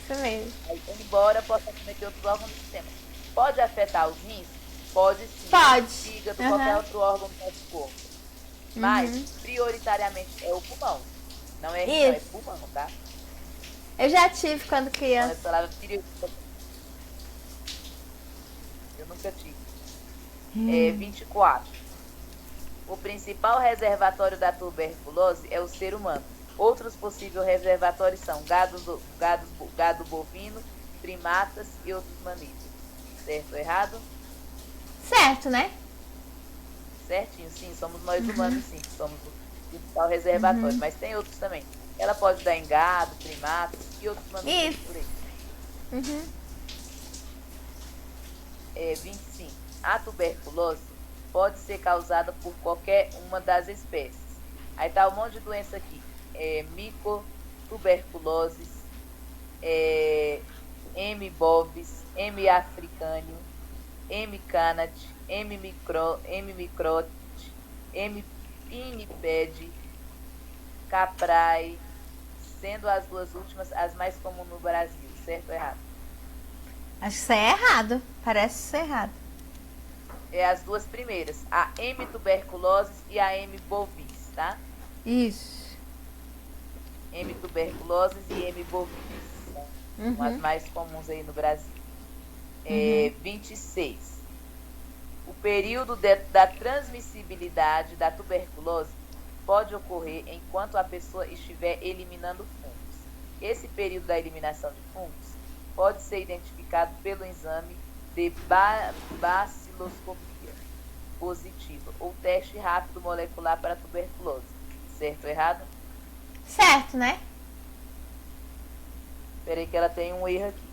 isso mesmo. Aí, embora possa acometer outros órgãos do sistema. Pode afetar os rins? Pode sim. Pode. Fígado, qualquer outro órgão do nosso corpo. Mas, prioritariamente, é o pulmão. Não é rim, não, é pulmão, tá? Eu já tive quando criança. Essa palavra periódica. Eu nunca tive. 24. O principal reservatório da tuberculose é o ser humano. Outros possíveis reservatórios são gado bovino, primatas e outros mamíferos. Certo ou errado? Certo, né? Certinho, sim. Somos nós humanos, sim. Somos o principal reservatório. Mas tem outros também. Ela pode dar em gado, primatas e outros mamíferos por aí. 25. A tuberculose pode ser causada por qualquer uma das espécies. Aí tá um monte de doença aqui. Micotuberculose, M. bovis, M. africanum, M. canat, M. microt, M. pinniped, caprai, sendo as duas últimas as mais comuns no Brasil. Certo ou errado? Acho que isso aí é errado. Parece ser errado. É as duas primeiras, a M. tuberculose e a M. bovis, tá? Isso. M. tuberculose e M. bovis. São as mais comuns aí no Brasil. 26. O período da transmissibilidade da tuberculose pode ocorrer enquanto a pessoa estiver eliminando fungos. Esse período da eliminação de fungos pode ser identificado pelo exame de baciloscopia positiva ou teste rápido molecular para tuberculose. Certo ou errado? Certo, né? Espera aí que ela tem um erro aqui.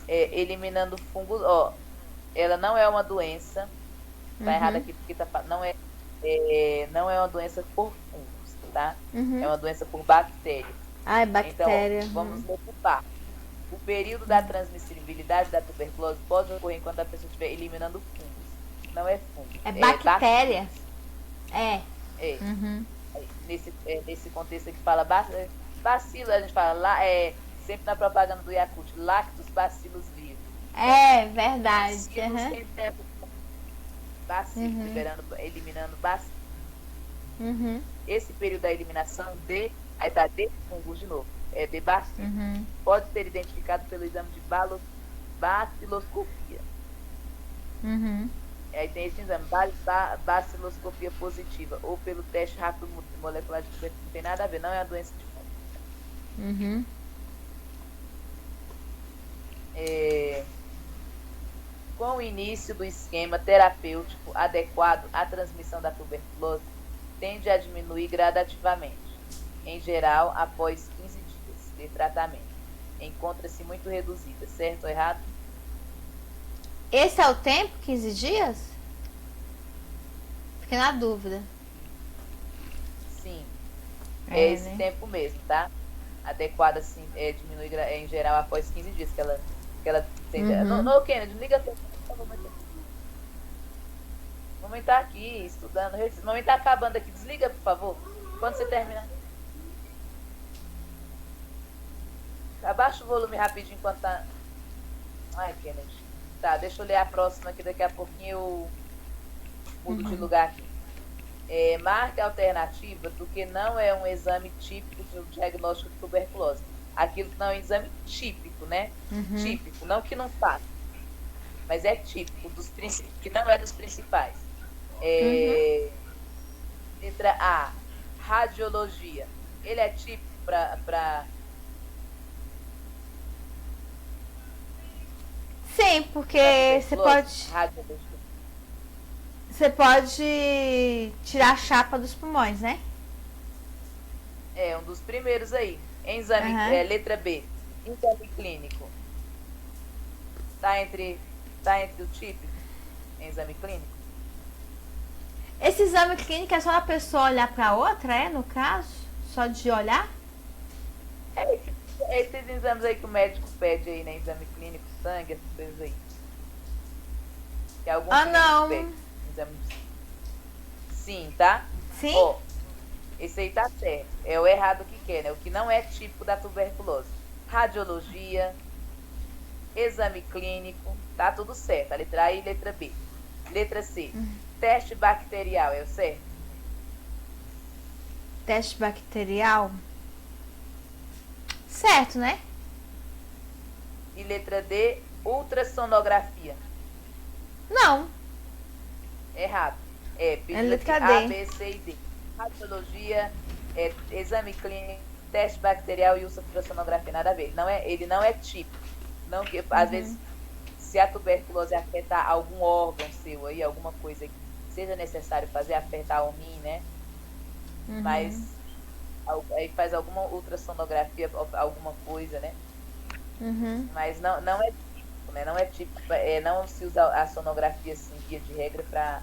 Eliminando fungos, ó, ela não é uma doença, tá errado aqui porque não é uma doença por fungos, tá? É uma doença por bactérias. Ah, é bactéria. Então, vamos ocupar. O período da transmissibilidade da tuberculose pode ocorrer enquanto a pessoa estiver eliminando fungos. Não é fungo. É bactéria. Nesse contexto aqui fala bacilo, a gente fala lá, sempre na propaganda do Yakult, lactos bacillus vivos. É verdade. Bacilo, eliminando bacilo. Esse período da eliminação aí tá de fungos de novo, de bacilo. Pode ser identificado pelo exame de baciloscopia. Aí tem esse exame, baciloscopia positiva, ou pelo teste rápido molecular de tuberculose. Não tem nada a ver, não é uma doença de fungo. Com o início do esquema terapêutico adequado, a transmissão da tuberculose tende a diminuir gradativamente, em geral após 15 dias de tratamento. Encontra-se muito reduzida, certo ou errado? Esse é o tempo? 15 dias? Fiquei na dúvida. Sim. É esse tempo mesmo, tá? Adequado, assim, diminui em geral após 15 dias que ela tende. Não, Kennedy, liga a mamãe tá aqui estudando. Mamãe tá acabando aqui. Desliga, por favor. Quando você terminar. Abaixa o volume rapidinho enquanto tá. Ai, Kennedy. Tá, deixa eu ler a próxima aqui, daqui a pouquinho eu mudo de lugar aqui. Marca alternativa do que não é um exame típico de um diagnóstico de tuberculose. Aquilo que não é um exame típico, né? Típico, não que não faça, mas é típico, que não é dos principais. Letra A, radiologia. Ele é típico para Sim, porque você pode tirar a chapa dos pulmões, né? É um dos primeiros aí. Exame, letra B, exame clínico. Tá entre o típico, exame clínico? Esse exame clínico é só a pessoa olhar para outra, no caso? Só de olhar? Esses exames aí que o médico pede aí, né? Exame clínico, sangue, essas coisas aí. Que algum não. Pede. Exame... Sim, tá? Sim? Esse aí tá certo. É o errado que quer, né? O que não é típico da tuberculose. Radiologia, exame clínico, tá tudo certo. A letra A e letra B. Letra C, teste bacterial, é o certo? Teste bacterial. Certo, né? E letra D, ultrassonografia. Não. Errado. É letra A, D. B, C e D. Radiologia, exame clínico, teste bacterial e ultrassonografia, nada a ver. Ele não é típico. Não, que, às vezes, se a tuberculose afetar algum órgão seu aí, alguma coisa que seja necessário fazer, afetar o rim, né? Mas aí faz alguma ultrassonografia, alguma coisa, né? Mas não é típico, né? Não é típico, não se usa a sonografia assim, via de regra para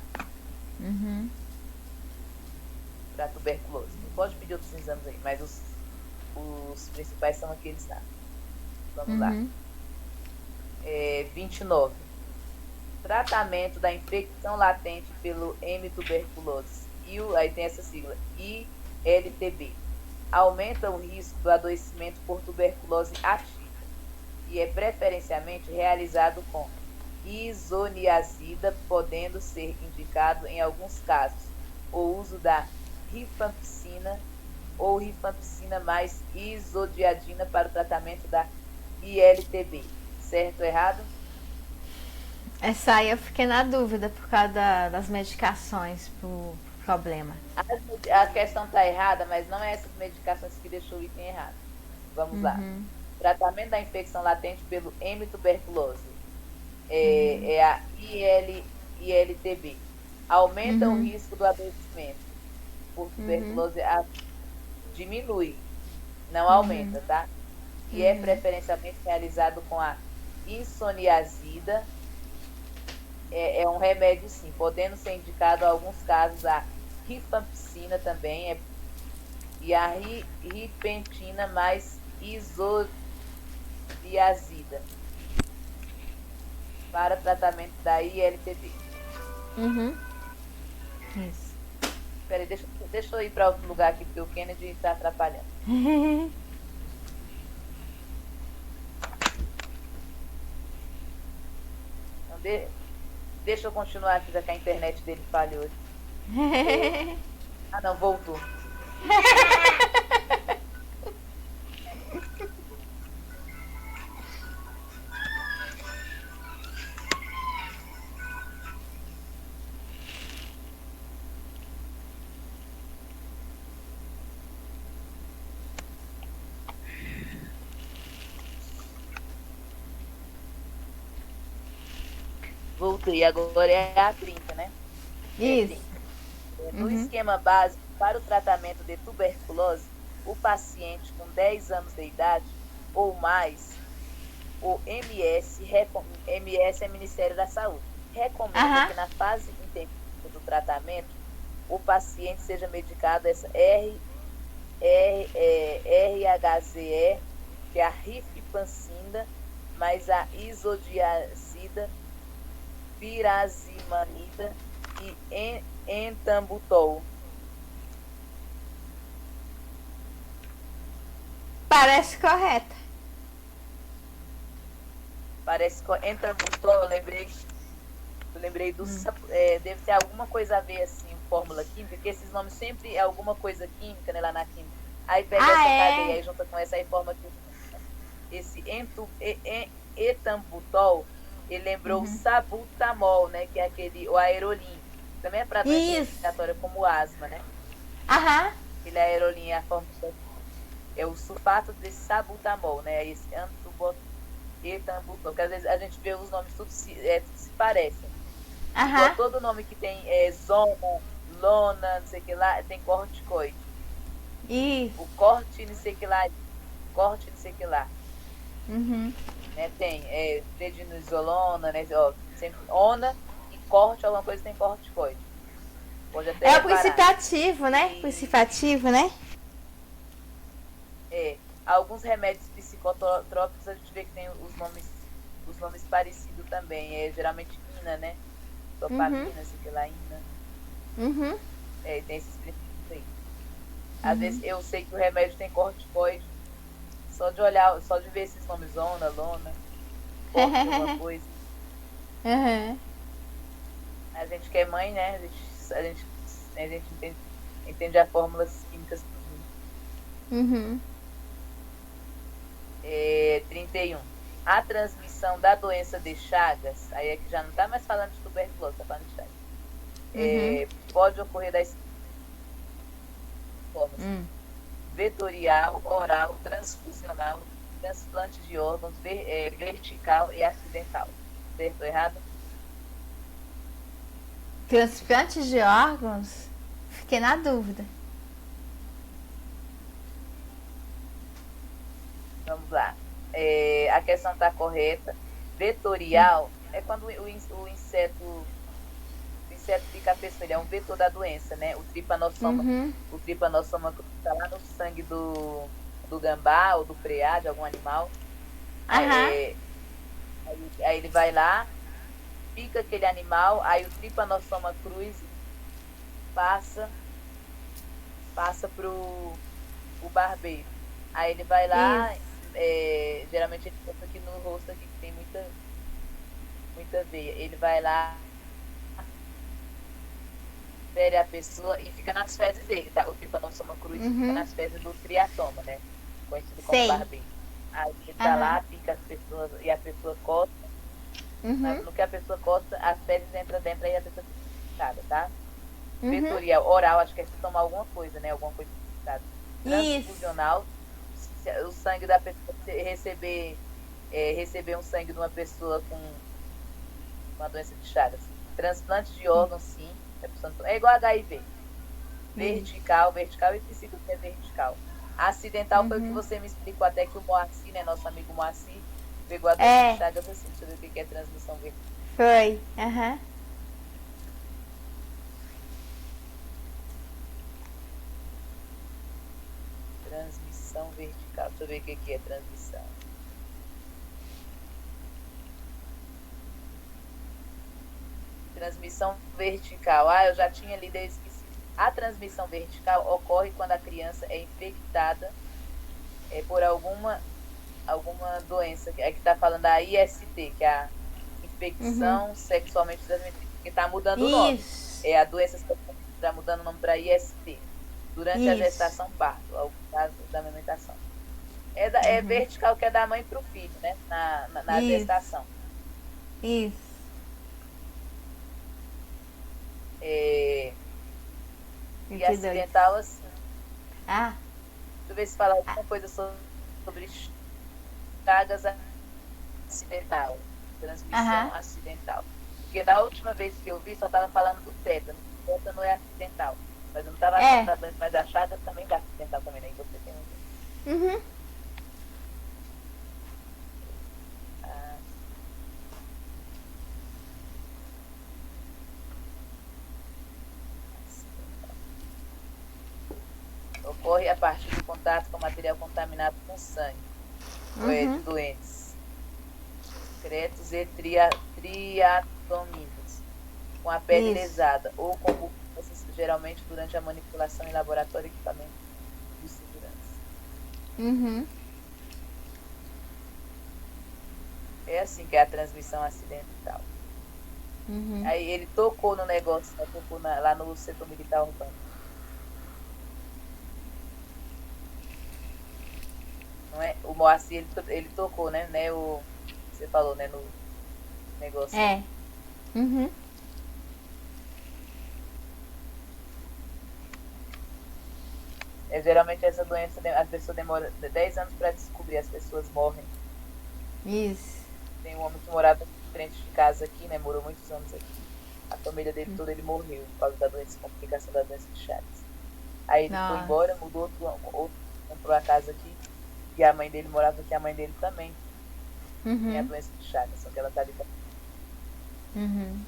tuberculose. Pode pedir outros exames aí, mas os principais são aqueles lá. Vamos lá. 29. Tratamento da infecção latente pelo M. tuberculose. Aí tem essa sigla, ILTB. Aumenta o risco do adoecimento por tuberculose ativa e é preferencialmente realizado com isoniazida, podendo ser indicado em alguns casos o uso da rifampicina ou rifampicina mais isodiazina para o tratamento da ILTB. Certo ou errado? Essa aí eu fiquei na dúvida por causa das medicações pro problema. A questão está errada, mas não é essas medicações que deixou o item errado. Vamos lá. Tratamento da infecção latente pelo M. tuberculose. É a ILTB. Aumenta o risco do adoecimento por tuberculose. Diminui, não aumenta, tá? E é preferencialmente realizado com a isoniazida. É um remédio, sim, podendo ser indicado em alguns casos a rifampicina também, e a ripentina mais isodiazida para tratamento da ILTB. Isso. Peraí, deixa eu ir para outro lugar aqui, porque o Kennedy está atrapalhando. Então, deixa eu continuar aqui, já que a internet dele falhou. Ah, não, voltou. Voltei, agora é a 30, né? Isso. No esquema básico para o tratamento de tuberculose, o paciente com 10 anos de idade ou mais, o MS é Ministério da Saúde, recomenda que na fase intensiva do tratamento, o paciente seja medicado essa RHZE, que é a rifampicina, mais a isodiazida, pirazimanida e entambutol. Parece correta. Parece que entambutol, eu lembrei do deve ter alguma coisa a ver assim, fórmula química, porque esses nomes sempre é alguma coisa química, né, lá na química. Aí pega essa cadeia aí junta com essa aí forma aqui. Esse etambutol, ele lembrou o sabutamol, né, que é o aerolim. Também é para doença respiratória como asma, né? Ele é aerolim, é a forma é o sulfato desse sabutamol, né? Esse etambutol, porque às vezes a gente vê os nomes tudo se parecem. Então, todo nome que tem zona, lona, não sei o que lá, tem corticoide. O corte, não sei o que lá, corte, não sei o que lá. Né? Tem prednisolona, né? Ó, sempre ona e corte, alguma coisa tem corticoide. Pode até é o princípio ativo, né? Princípio ativo, né? Alguns remédios psicotrópicos a gente vê que tem os nomes parecidos também. Geralmente ina, né? Dopamina, sei que lá, ina. Tem esses princípios aí. Às vezes eu sei que o remédio tem corticoide. Só de olhar, só de ver esses nomes, zona, lona, corte, alguma coisa. A gente que é mãe, né? A gente entende entende as fórmulas químicas. 31. A transmissão da doença de Chagas, aí é que já não está mais falando de tuberculose, está falando de Chagas. Pode ocorrer das formas: vetorial, oral, transfusional, transplante de órgãos, vertical e acidental. Certo ou errado? Transplante de órgãos? Fiquei na dúvida. Vamos lá. A questão está correta. Vetorial é quando o inseto fica a pessoa, ele é um vetor da doença, né? O tripanossoma, o tripanossoma está lá no sangue do gambá ou do preá, de algum animal. Aí ele vai lá, pica aquele animal, aí o tripanossoma cruzi passa pro o barbeiro. Aí ele vai lá, geralmente ele passa aqui no rosto aqui que tem muita veia. Ele vai lá, fere a pessoa e fica nas fezes dele, tá? O tripanossoma cruzi fica nas fezes do triatoma, né? Conhecido como barbeiro. Aí ele tá lá, pica as pessoas e a pessoa coça. No que a pessoa coça, as fezes entram dentro e a pessoa fica picada, tá? Vetorial, oral, acho que é se tomar alguma coisa, né? Alguma coisa picada. Transfusional, o sangue da pessoa receber um sangue de uma pessoa com uma doença de Chagas. Transplante de órgãos, sim. É igual HIV. Vertical, eu esqueci que é vertical. Acidental foi o que você me explicou, até que o Moacir, né, nosso amigo Moacir, pegou a doença de Chagas assim. Deixa eu ver o que é transmissão vertical. Foi, Transmissão vertical. Deixa eu ver o que é transmissão. Transmissão vertical. Eu já tinha lido, eu esqueci. A transmissão vertical ocorre quando a criança é infectada por alguma doença, que está falando da IST, que é a infecção sexualmente transmitida, que está mudando o nome. A doença sexualmente está mudando o nome para IST. Durante a gestação parto, ao caso da amamentação. É vertical, que é da mãe para o filho, né? Na gestação. Isso. E acidental, assim. Deixa eu ver se fala alguma coisa sobre Chagas acidental. Transmissão acidental. Porque da última vez que eu vi, só estava falando do tétano. O tétano é acidental. Mas eu não estava falando, mas a Chagas também é acidental também, né? Você tem ocorre a partir do contato com material contaminado com sangue, ou de doentes, secretos e triatomíneos, com a pele lesada, ou com mucosas, geralmente durante a manipulação em laboratório e equipamento de segurança. É assim que é a transmissão acidental. Aí ele tocou no negócio, né? Tocou lá no setor militar urbano. Não é? O Moacir, ele tocou, né? Você falou, né? No negócio. Geralmente essa doença, a pessoa demora 10 anos para descobrir, as pessoas morrem. Isso. Tem um homem que morava em frente de casa aqui, né? Morou muitos anos aqui. A família dele toda, ele morreu por causa da doença, complicação da doença de Chagas. Aí ele foi embora, mudou, comprou a casa aqui. E a mãe dele morava aqui, a mãe dele também tem a doença de Chagas, só que ela tá ali também.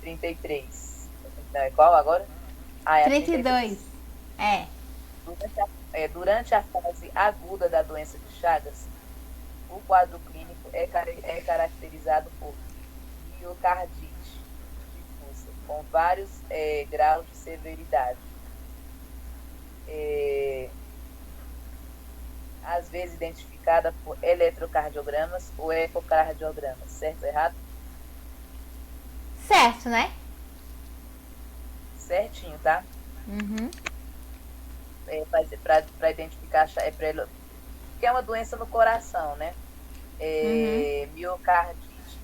33. Não, é qual agora? É 32. Durante a fase aguda da doença de Chagas, o quadro clínico é caracterizado por miocardite difusa, com vários graus de severidade. Às vezes identificada por eletrocardiogramas ou ecocardiogramas, certo ou errado? Certo, né? certinho, tá? Uhum. Para identificar, que é uma doença no coração, né? Uhum. Miocardite.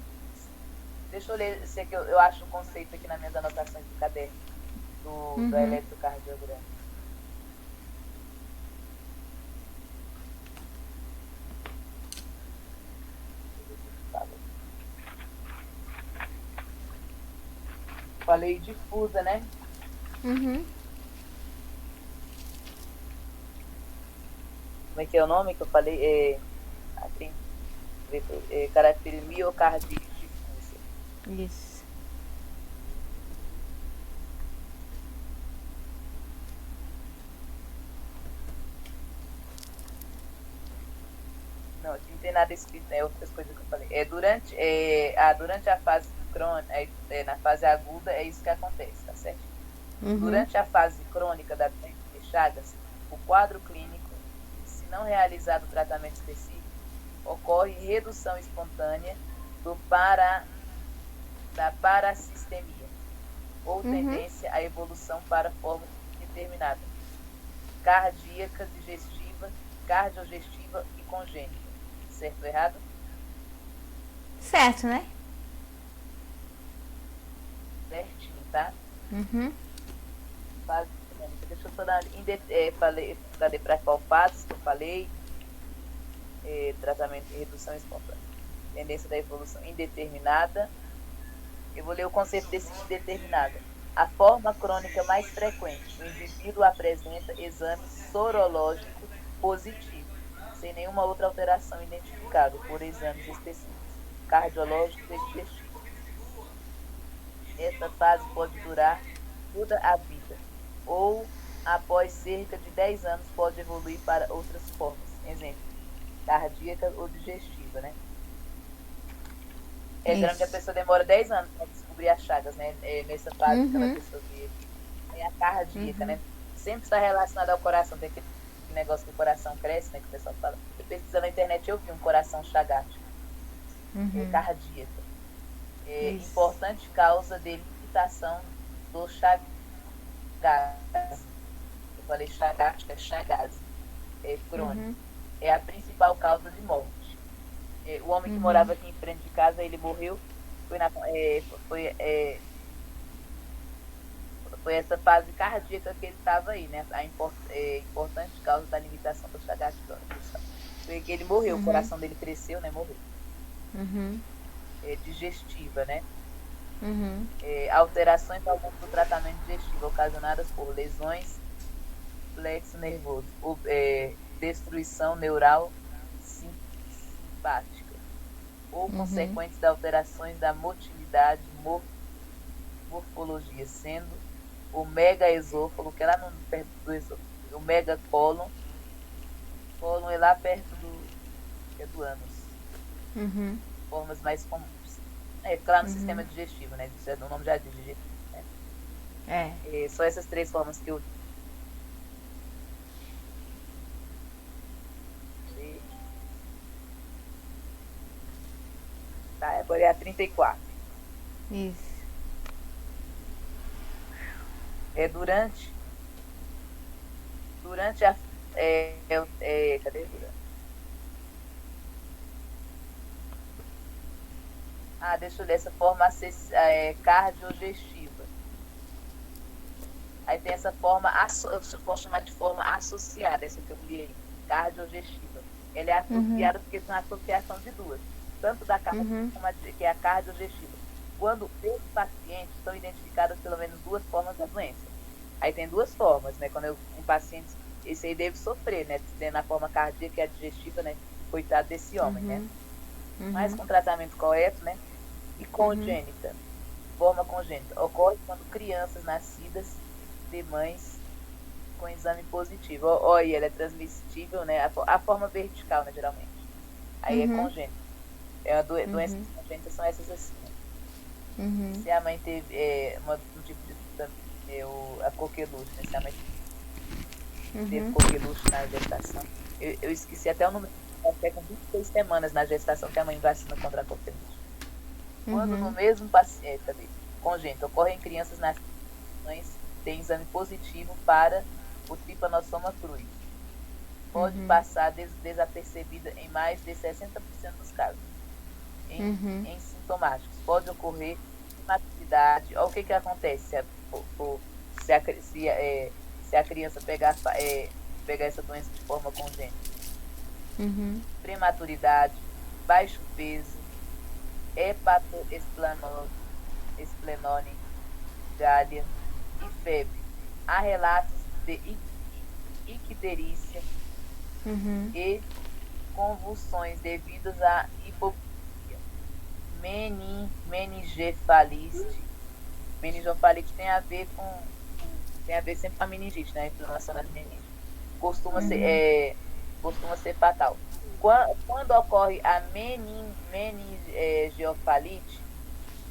Deixa eu ler, sei que eu acho o conceito aqui nas minhas anotações do caderno do Uhum. eletrocardiograma. Falei difusa, né? Uhum. Como é que é o nome que eu falei? Assim, caracteriza miocardite difusa. Isso. Não, aqui não tem nada escrito, né? Outras coisas que eu falei. Durante a fase crônica, na fase aguda, é isso que acontece, tá certo? Uhum. Durante a fase crônica da doença de Chagas, o quadro clínico, se não realizado o tratamento específico, ocorre redução espontânea da parasistemia, ou Uhum. tendência à evolução para forma determinada, cardíaca, digestiva, cardiogestiva e congênita. Certo ou errado? Certo, né? Certinho, tá? Uhum. Fase crônica. Deixa eu só dar. Falei para qual fase que eu falei? Tratamento de redução espontânea. Tendência da evolução indeterminada. Eu vou ler o conceito desse indeterminada. A forma crônica mais frequente. O indivíduo apresenta exame sorológico positivo, sem nenhuma outra alteração identificável por exames específicos, cardiológicos e digestivos. Esta fase pode durar toda a vida, ou após cerca de 10 anos pode evoluir para outras formas. Exemplo, cardíaca ou digestiva, né? Geralmente a Isso. pessoa demora 10 anos para descobrir as chagas, né? Nessa fase que a Uhum. pessoa vê. É a cardíaca, Uhum. né? Sempre está relacionada ao coração. Tem aquele negócio que o coração cresce, né? Que o pessoal fala. Eu pesquisando na internet, eu vi um coração chagático. Uhum. Cardíaca. Isso. Importante causa de limitação do chagas. Eu falei chagática, chagase. Uhum. Crônico. É a principal causa de morte. O homem que Uhum. morava aqui em frente de casa, ele morreu. Foi, na, é, foi, é, foi essa fase cardíaca que ele estava aí, né? Importante causa da limitação do Chagas crônico. Foi que ele morreu, o Uhum. coração dele cresceu, né? Morreu. Uhum. Digestiva, né? Uhum. Alterações ao longo do tratamento digestivo ocasionadas por lesões plexo nervoso, destruição neural simpática ou Uhum. consequentes de alterações da motilidade, morfologia, sendo o megaesôfago, que é lá no, perto do esôfago, o megacólon, cólon é lá perto do ânus, Uhum. formas mais comuns. Fica lá no Uhum. sistema digestivo, né? O nome já diz digestivo, né? É. Só essas três formas que eu vi. Tá, agora é a 34. Isso. Durante a. Cadê? Deixa eu ler essa forma cardiogestiva. Aí tem essa forma, eu posso chamar de forma associada, essa que eu li aí, cardiogestiva. Ela é Uhum. associada porque tem uma associação de duas, tanto da cardio Uhum. como que é a cardiogestiva. Quando os pacientes são identificadas pelo menos duas formas da doença. Aí tem duas formas, né? Quando um paciente, esse aí deve sofrer, né? Tendo a forma cardíaca e a digestiva, né? Coitado desse homem, né? Uhum. Mas Uhum. com tratamento correto, né? E Uhum. congênita, forma congênita, ocorre quando crianças nascidas de mães com exame positivo. Olha, ela é transmissível, né? A forma vertical, né, geralmente. Aí é Uhum. congênita. Doenças Uhum. congênitas são essas assim, né? Uhum. Se a mãe teve um tipo de a coqueluche, né? Se a mãe teve Uhum. coqueluche na gestação. Eu esqueci até o número, acho que é com 26 semanas na gestação que a mãe vacina contra a coqueluche. Quando no Uhum. mesmo paciente, congênito, ocorrem crianças nascidas tem exame positivo para o Trypanosoma cruzi. Pode passar desapercebida em mais de 60% dos casos. Em sintomáticos. Pode ocorrer maturidade. Olha o que acontece se a criança pegar essa doença de forma congênita. Prematuridade, baixo peso, hepatoesplenose, gália e febre. Há relatos de icterícia e convulsões devidas à hipopia. Meningefalite. Meningofalite tem a ver sempre com a meningite, né? A inflamação das meninges. Costuma ser fatal. Quando ocorre a meningofalite,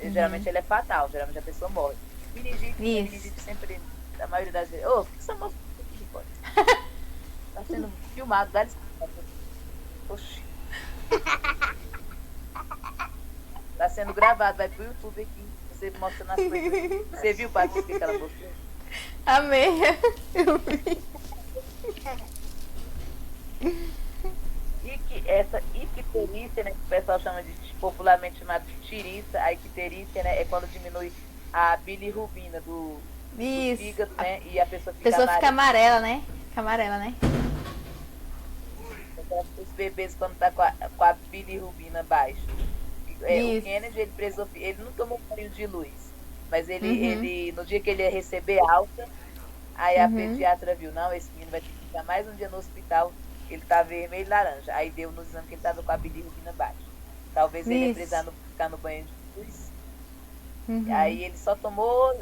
geralmente ela é fatal, geralmente a pessoa morre. Meningite sempre, a maioria das vezes. Ô, por que essa moça tá sendo filmado? Dá licença. Oxi. Tá sendo gravado, vai pro YouTube aqui. Você mostrando as coisas. Você viu, Patrícia, que ela mostrou? Amei. Eu vi. Essa icterícia, né, que o pessoal chama popularmente chamada de tiriça, a icterícia, né, é quando diminui a bilirrubina do fígado, né, e a pessoa fica amarela, né? Fica amarela, né? Os bebês quando tá com a bilirrubina baixa. O Kennedy, ele não tomou banho de luz, mas ele no dia que ele ia receber alta, aí a pediatra viu, não, esse menino vai ter que ficar mais um dia no hospital, ele tá vermelho e laranja. Aí deu no exame que ele tava com a bilirrubina baixa. Talvez ele ia precisar ficar no banho de luz. Aí ele só tomou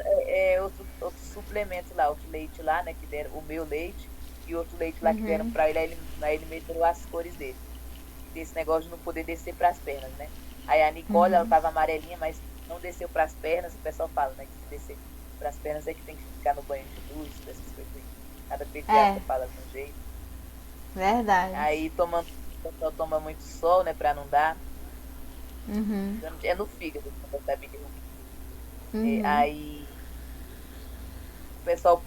outro suplemento lá, outro leite lá, né, que deram, o meu leite, e outro leite lá que deram pra ele, aí ele melhorou as cores dele. Desse negócio de não poder descer pras pernas, né? Aí a Nicole, ela tava amarelinha, mas não desceu pras pernas, o pessoal fala, né, que se descer pras pernas é que tem que ficar no banho de luz, essas coisas aí. Cada pediatra fala de um jeito. Verdade. Aí o pessoal toma muito sol, né, pra não dar. É no fígado, quando tá aí o pessoal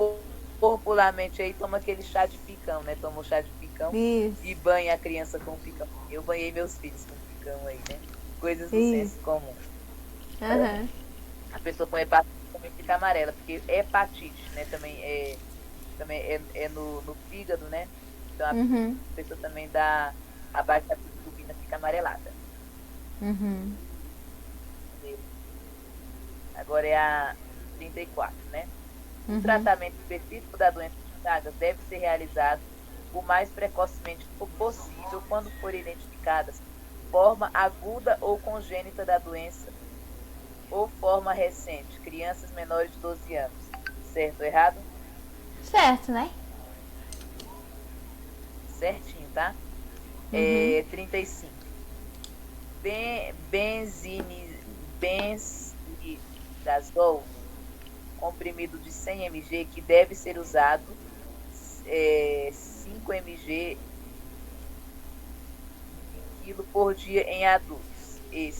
popularmente aí toma aquele chá de picão, né? Toma o chá de picão e banha a criança com picão. Eu banhei meus filhos com picão aí, né? Coisas do senso comum. A pessoa com hepatite também fica amarela, porque hepatite, né? Também é no fígado, né? Então a pessoa também dá a baixa bilirrubina, fica amarelada. Agora é a 34, né? O tratamento específico da doença de Chagas deve ser realizado o mais precocemente possível quando for identificadas forma aguda ou congênita da doença ou forma recente, crianças menores de 12 anos. Certo ou errado? Certo, né? Certinho, tá? 35. Benzimidazol, comprimido de 100 mg, que deve ser usado 5 mg quilo por dia em adultos e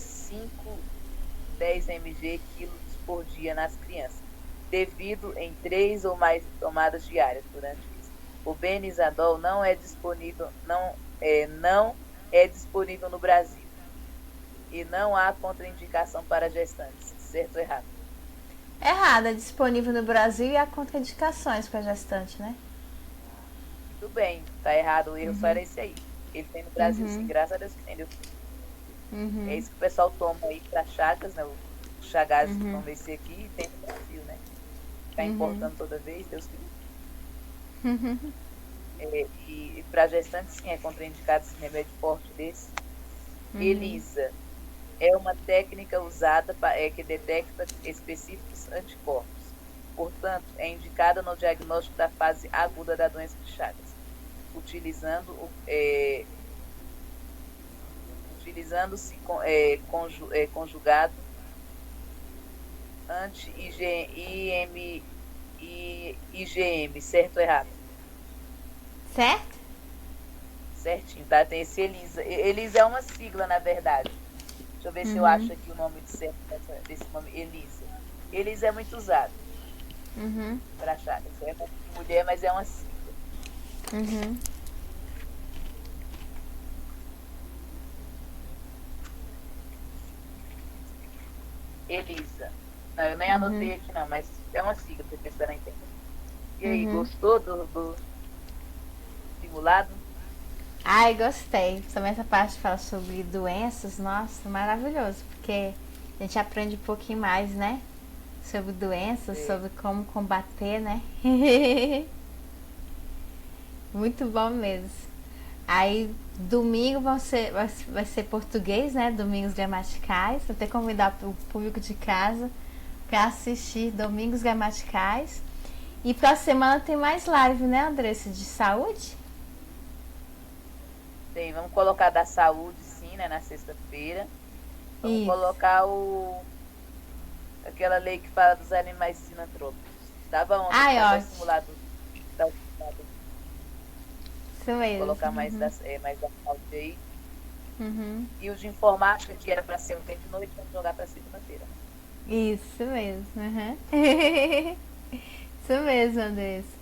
10 mg quilos por dia nas crianças, devido em 3 ou mais tomadas diárias durante isso. O benizadol não é disponível no Brasil e não há contraindicação para gestantes. Certo ou errado? Errado, é disponível no Brasil e há contraindicações para gestante, né? Tudo bem, tá errado, o erro só era esse aí. Ele tem no Brasil, sim, graças a Deus que tem. É isso que o pessoal toma aí para Chagas, né? O Chagas toma esse aqui e tem no Brasil, né? Ficar importando toda vez, Deus que e para gestantes, sim, é contraindicado esse remédio forte desse. ELISA é uma técnica usada que detecta específicos anticorpos. Portanto, é indicada no diagnóstico da fase aguda da doença de Chagas, utilizando-se conjugado anti-IgM, certo ou errado? Certo? Certinho, tá? Tem esse ELISA. ELISA é uma sigla, na verdade. Deixa eu ver se eu acho aqui o nome certo desse nome, ELISA. ELISA é muito usado. Para achar. Isso é uma mulher, mas é uma sigla. Uhum. Elisa. Não, eu nem anotei aqui não, mas é uma sigla para pesquisar na internet. E aí, gostou do simulado? Ai, gostei. Também essa parte que fala sobre doenças, nossa, maravilhoso, porque a gente aprende um pouquinho mais, né? Sobre doenças, sobre como combater, né? Muito bom mesmo. Aí, domingo vai ser português, né? Domingos gramaticais. Vou até convidar o público de casa para assistir Domingos Gramaticais. E pra semana tem mais live, né, Andressa? De saúde? Tem, vamos colocar da saúde, sim, né? Na sexta-feira. Vamos colocar aquela lei que fala dos animais sinantrópicos. Tá bom, Ai, tá ótimo. simulado. Tá, Isso mesmo. colocar mais da saúde aí. E o de informática, que era para ser ontem de noite, vamos jogar para segunda-feira. Isso mesmo. Isso mesmo, Andressa.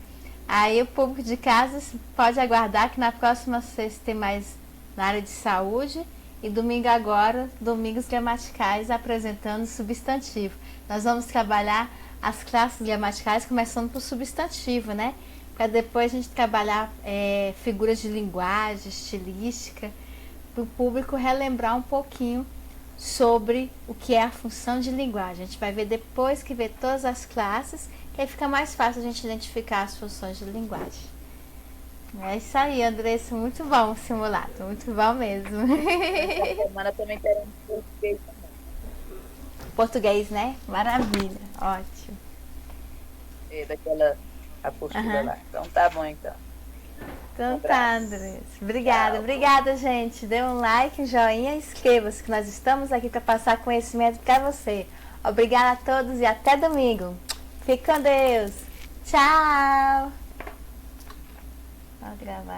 Aí o público de casa pode aguardar que na próxima sexta tem mais na área de saúde. E domingo agora, Domingos Gramaticais apresentando substantivo. Nós vamos trabalhar as classes gramaticais começando por substantivo, né? Para depois a gente trabalhar figuras de linguagem, estilística, para o público relembrar um pouquinho sobre o que é a função de linguagem. A gente vai ver depois que ver todas as classes, que aí fica mais fácil a gente identificar as funções de linguagem. É isso aí, Andressa, muito bom o simulado, muito bom mesmo. Essa semana também teremos português também. Português, né? Maravilha, ótimo. Daquela apostila lá. Então tá bom, então. Então tá, Andressa. Obrigada, obrigada, gente. Dê um like, um joinha e inscreva-se, que nós estamos aqui para passar conhecimento para você. Obrigada a todos e até domingo. Fique com Deus. Tchau. Vou gravar.